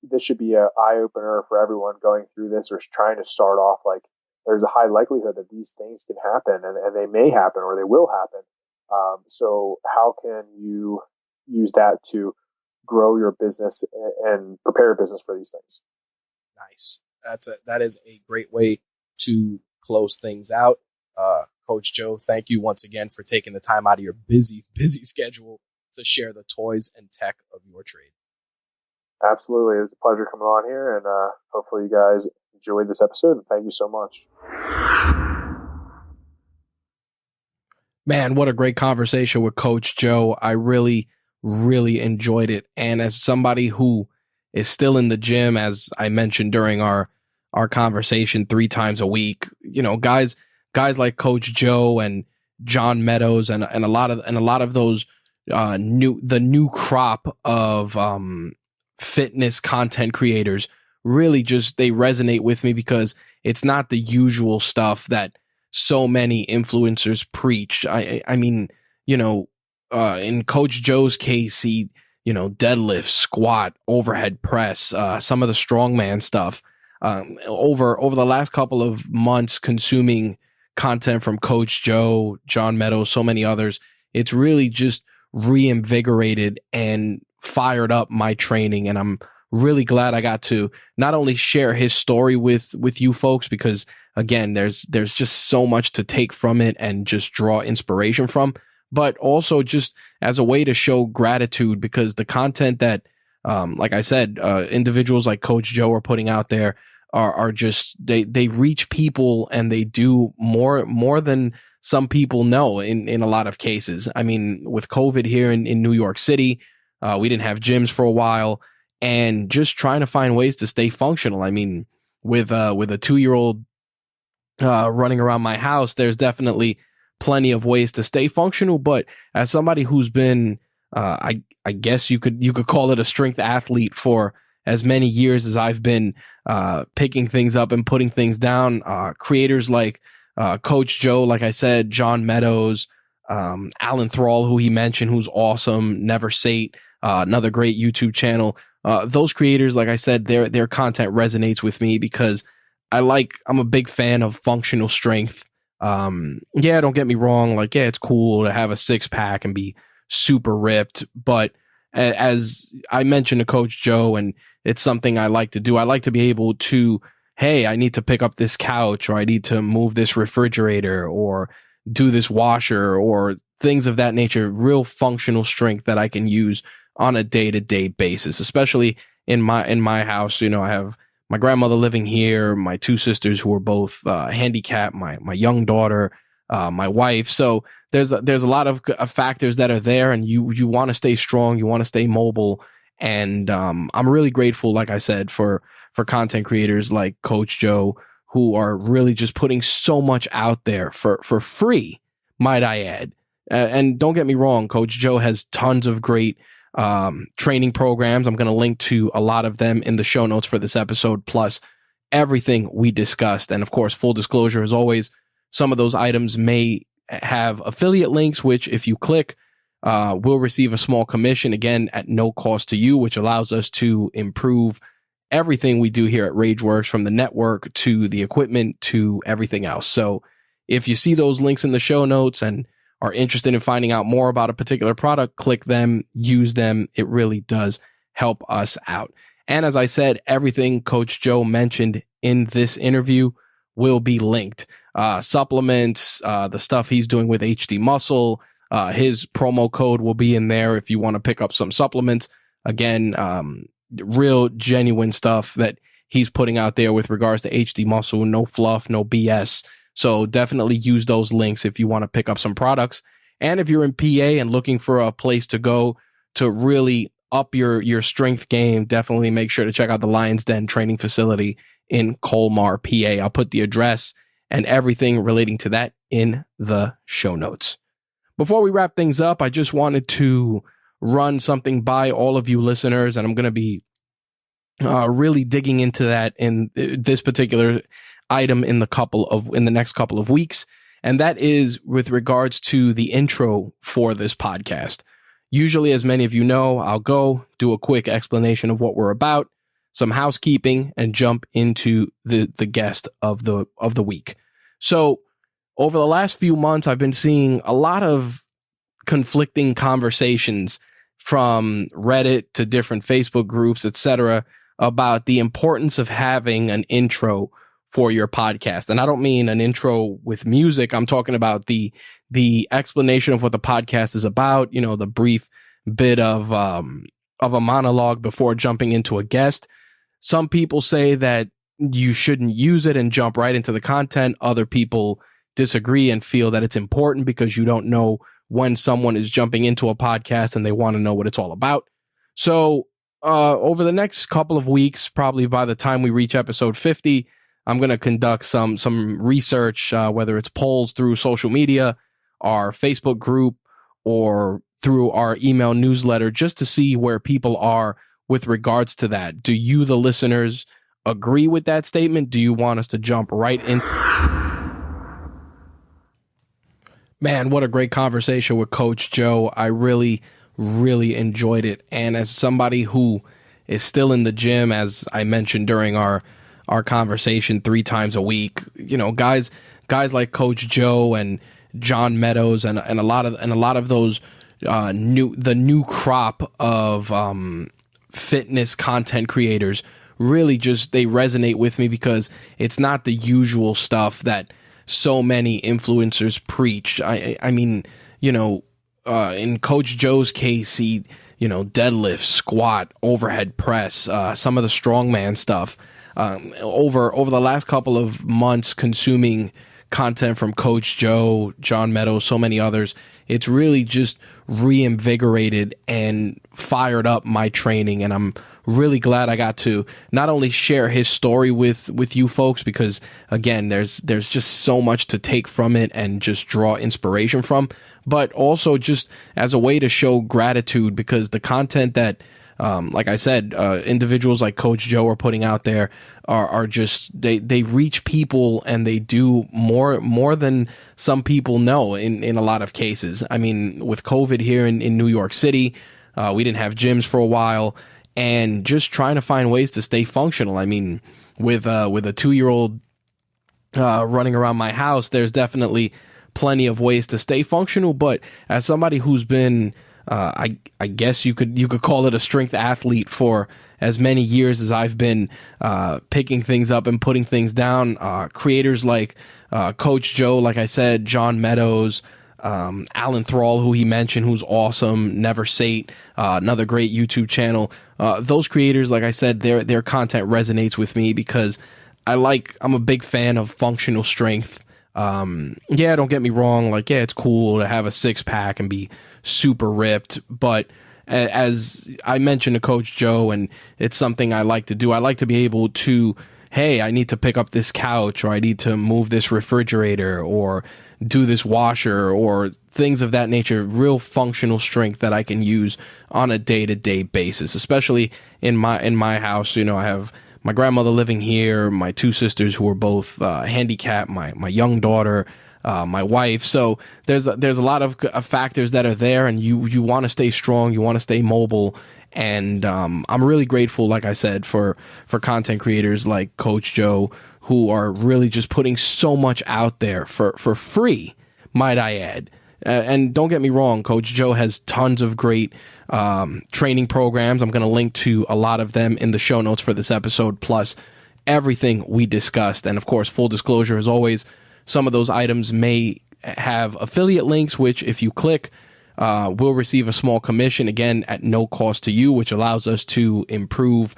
B: this should be an eye opener for everyone going through this or trying to start off. Like, there's a high likelihood that these things can happen, and they may happen or they will happen. So how can you use that to grow your business and prepare your business for these things?
A: Nice. That is a great way to close things out. Coach Joe, thank you once again for taking the time out of your busy schedule to share the toys and tech of your trade.
B: Absolutely. It was a pleasure coming on here, and hopefully you guys enjoyed this episode, and thank you so much.
A: Man, what a great conversation with Coach Joe. I really, really enjoyed it. And as somebody who is still in the gym, as I mentioned during our conversation 3 times a week, guys like Coach Joe and John Meadows and a lot of those new crop of fitness content creators really just, they resonate with me because it's not the usual stuff that so many influencers preach. I mean, in Coach Joe's case, he, deadlift, squat, overhead press, some of the strongman stuff. Over the last couple of months consuming content from Coach Joe, John Meadows, so many others, it's really just reinvigorated and fired up my training. And I'm really glad I got to not only share his story with you folks, because again, there's just so much to take from it and just draw inspiration from, but also just as a way to show gratitude, because the content that, like I said, individuals like Coach Joe are putting out there are just, they reach people and they do more than some people know in a lot of cases. I mean, with COVID here in New York City, we didn't have gyms for a while, and just trying to find ways to stay functional. I mean, with a 2-year-old running around my house, there's definitely plenty of ways to stay functional. But as somebody who's been, I guess you could call it a strength athlete for as many years as I've been picking things up and putting things down. Creators like Coach Joe, like I said, John Meadows, Alan Thrall, who he mentioned, who's awesome, Never Sate, another great YouTube channel. Those creators, like I said, their content resonates with me because I'm a big fan of functional strength. Yeah, don't get me wrong. Like, yeah, it's cool to have a 6-pack and be super ripped. But as I mentioned to Coach Joe, and it's something I like to do, I like to be able to, hey, I need to pick up this couch, or I need to move this refrigerator, or do this washer, or things of that nature, real functional strength that I can use on a day-to-day basis, especially in my house. You know, I have my grandmother living here, my 2 sisters who are both handicapped, my young daughter, my wife. So there's a lot of factors that are there, and you want to stay strong, you want to stay mobile. And I'm really grateful, like I said, for content creators like Coach Joe, who are really just putting so much out there for free, might I add. And don't get me wrong, Coach Joe has tons of great training programs. I'm going to link to a lot of them in the show notes for this episode, plus everything we discussed. And of course, full disclosure, as always, some of those items may have affiliate links, which if you click, will receive a small commission, again, at no cost to you, which allows us to improve everything we do here at RageWorks, from the network to the equipment to everything else. So if you see those links in the show notes and are interested in finding out more about a particular product, click them, use them. It really does help us out. And as I said, everything Coach Joe mentioned in this interview will be linked. Supplements, the stuff he's doing with HD Muscle, his promo code will be in there if you want to pick up some supplements. Again, real genuine stuff that he's putting out there with regards to HD Muscle, no fluff, no BS. So definitely use those links if you want to pick up some products. And if you're in PA and looking for a place to go to really up your strength game, definitely make sure to check out the Lion's Den training facility in Colmar, PA. I'll put the address and everything relating to that in the show notes. Before we wrap things up, I just wanted to run something by all of you listeners, and I'm going to be really digging into that in this particular item in the next couple of weeks. And that is with regards to the intro for this podcast. Usually, as many of you know, I'll go do a quick explanation of what we're about, some housekeeping, and jump into the guest of the week. So over the last few months, I've been seeing a lot of conflicting conversations from Reddit to different Facebook groups, etc., about the importance of having an intro for your podcast. And I don't mean an intro with music. I'm talking about the explanation of what the podcast is about, you know, the brief bit of a monologue before jumping into a guest. Some people say that you shouldn't use it and jump right into the content. Other people disagree and feel that it's important because you don't know when someone is jumping into a podcast and they want to know what it's all about. So over the next couple of weeks, probably by the time we reach episode 50, I'm going to conduct some research, whether it's polls through social media, our Facebook group, or through our email newsletter, just to see where people are with regards to that. Do you, the listeners, agree with that statement? Do you want us to jump right in? Man, what a great conversation with Coach Joe. I really, really enjoyed it. And as somebody who is still in the gym, as I mentioned during our conversation 3 times a week, you know, guys like Coach Joe and John Meadows and a lot of those new crop of fitness content creators really just, they resonate with me because it's not the usual stuff that so many influencers preach. I mean, you know, in Coach Joe's case, he, you know, deadlift, squat, overhead press, some of the strongman stuff. Over the last couple of months consuming content from Coach Joe, John Meadows, so many others, it's really just reinvigorated and fired up my training. And I'm really glad I got to not only share his story with you folks, because again, there's just so much to take from it and just draw inspiration from, but also just as a way to show gratitude, because the content that Like I said, individuals like Coach Joe are putting out there are just, they reach people and they do more than some people know in a lot of cases. I mean, with COVID here in New York City, we didn't have gyms for a while, and just trying to find ways to stay functional. I mean, with a 2-year-old running around my house, there's definitely plenty of ways to stay functional. But as somebody who's been, I guess you could call it a strength athlete for as many years as I've been picking things up and putting things down, creators like Coach Joe, like I said, John Meadows, Alan Thrall, who he mentioned, who's awesome, Never Sate, another great YouTube channel. Those creators, like I said, their content resonates with me because I'm a big fan of functional strength. Yeah, don't get me wrong. Like, yeah, it's cool to have a 6-pack and be super ripped, but as I mentioned to Coach Joe, and it's something I like to do, I like to be able to, hey, I need to pick up this couch, or I need to move this refrigerator, or do this washer, or things of that nature. Real functional strength that I can use on a day-to-day basis, especially in my house. You know, I have my grandmother living here, my 2 sisters who are both handicapped, my young daughter, my wife. So there's a lot of factors that are there, and you want to stay strong, you want to stay mobile. And I'm really grateful, like I said, for content creators like Coach Joe, who are really just putting so much out there for free, might I add. And don't get me wrong, Coach Joe has tons of great training programs. I'm going to link to a lot of them in the show notes for this episode, plus everything we discussed. And of course, full disclosure, as always, some of those items may have affiliate links, which if you click, we'll receive a small commission, again, at no cost to you, which allows us to improve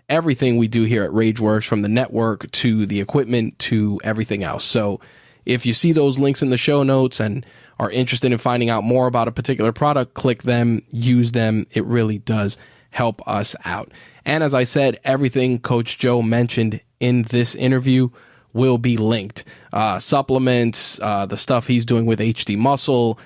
A: everything we do here at RageWorks, from the network to the equipment to everything else. So if you see those links in the show notes and are interested in finding out more about a particular product, click them, use them. It really does help us out. And as I said, everything Coach Joe mentioned in this interview will be linked. Supplements, the stuff he's doing with HD Muscle,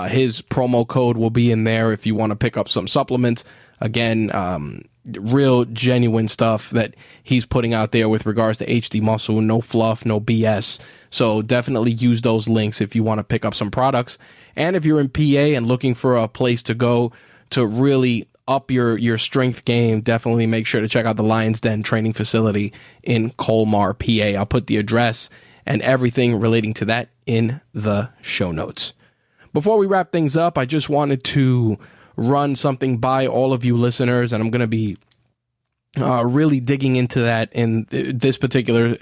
A: his promo code will be in there if you want to pick up some supplements. Again, real genuine stuff that he's putting out there with regards to HD Muscle, no fluff, no BS. So definitely use those links if you want to pick up some products. And if you're in PA and looking for a place to go to really up your strength game, definitely make sure to check out the Lion's Den training facility in Colmar, PA. I'll put the address and everything relating to that in the show notes. Before we wrap things up, I just wanted to run something by all of you listeners, and I'm going to be really digging into that in this particular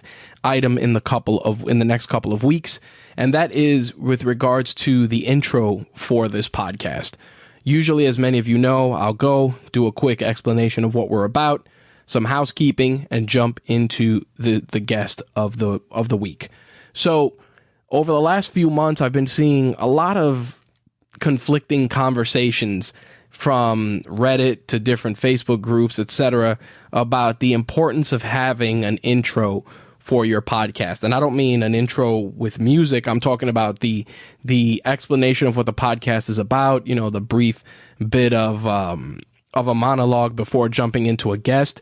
A: item in the next couple of weeks, and that is with regards to the intro for this podcast. Usually, as many of you know, I'll go do a quick explanation of what we're about, some housekeeping, and jump into the guest of the week. So over the last few months, I've been seeing a lot of conflicting conversations from Reddit to different Facebook groups, etc., about the importance of having an intro for your podcast. And I don't mean an intro with music. I'm talking about the explanation of what the podcast is about, you know, the brief bit of a monologue before jumping into a guest.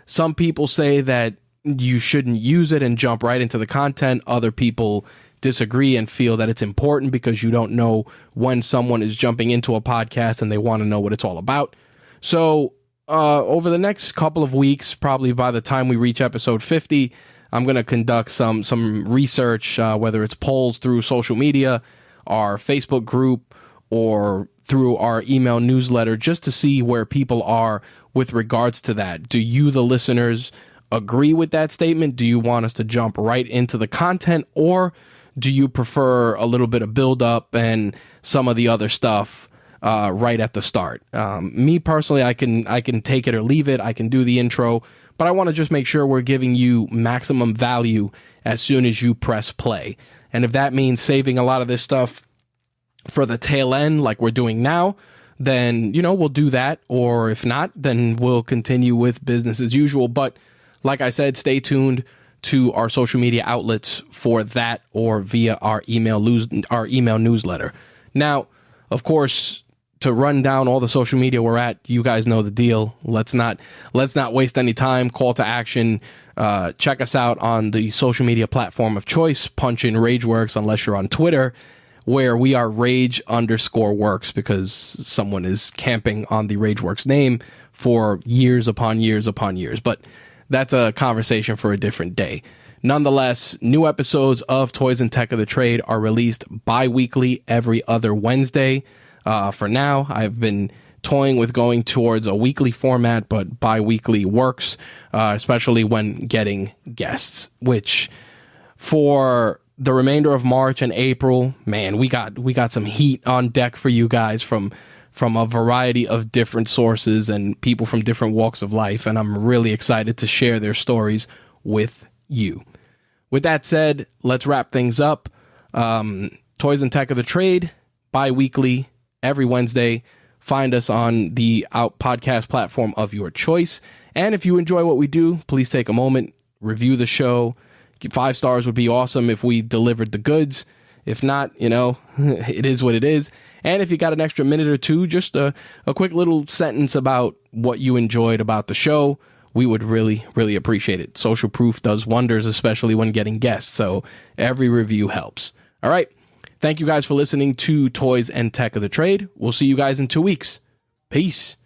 A: Some people say that you shouldn't use it and jump right into the content. Other people disagree and feel that it's important because you don't know when someone is jumping into a podcast and they want to know what it's all about. So over the next couple of weeks, probably by the time we reach episode 50, I'm going to conduct some research, whether it's polls through social media, our Facebook group, or through our email newsletter, just to see where people are with regards to that. Do you, the listeners, agree with that statement? Do you want us to jump right into the content, or do you prefer a little bit of build up and some of the other stuff right at the start? Me personally, I can take it or leave it. I can do the intro, but I want to just make sure we're giving you maximum value as soon as you press play. And if that means saving a lot of this stuff for the tail end, like we're doing now, then, you know, we'll do that. Or if not, then we'll continue with business as usual. But like I said, stay tuned to our social media outlets for that, or via our email newsletter. Now, of course, to run down all the social media we're at, you guys know the deal. Let's not waste any time. Call to action. Check us out on the social media platform of choice. Punch in RageWorks unless you're on Twitter, where we are Rage_Works, because someone is camping on the RageWorks name for years upon years upon years. But that's a conversation for a different day. Nonetheless, new episodes of Toys and Tech of the Trade are released bi-weekly every other Wednesday. For now, I've been toying with going towards a weekly format, but bi-weekly works, especially when getting guests, which for the remainder of March and April, man, we got some heat on deck for you guys from a variety of different sources and people from different walks of life, and I'm really excited to share their stories with you. With that said, let's wrap things up. Toys and Tech of the Trade, bi-weekly, every Wednesday. Find us on the podcast platform of your choice. And if you enjoy what we do, please take a moment, review the show. 5 stars would be awesome if we delivered the goods. If not, it is what it is. And if you got an extra minute or two, just a quick little sentence about what you enjoyed about the show, we would really, really appreciate it. Social proof does wonders, especially when getting guests. So every review helps. All right. Thank you guys for listening to Toys and Tech of the Trade. We'll see you guys in 2 weeks. Peace.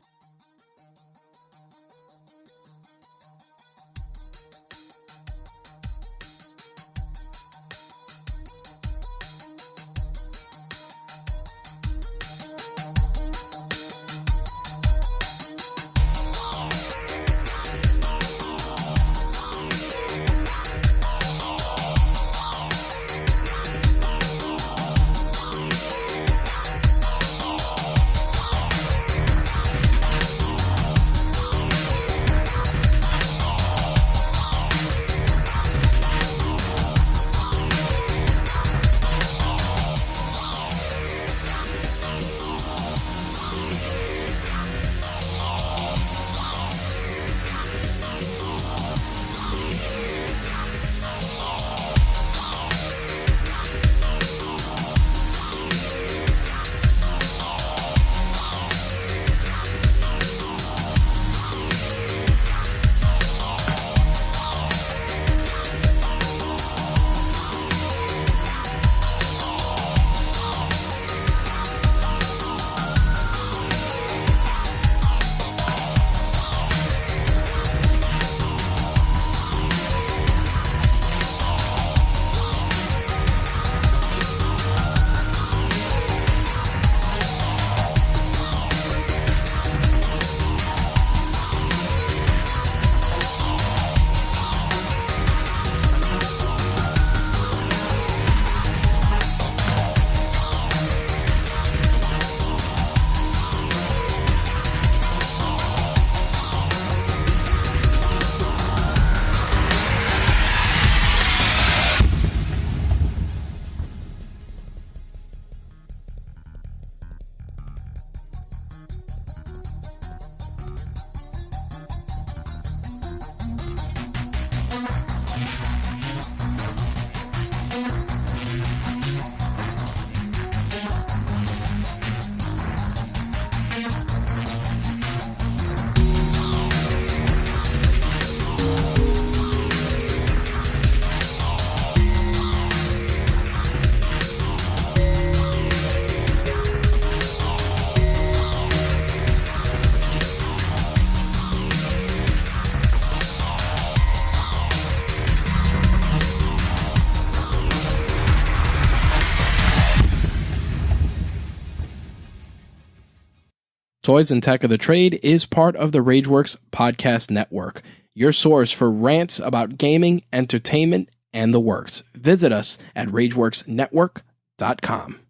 A: Toys and Tech of the Trade is part of the RageWorks podcast network, your source for rants about gaming, entertainment, and the works. Visit us at RageWorksNetwork.com.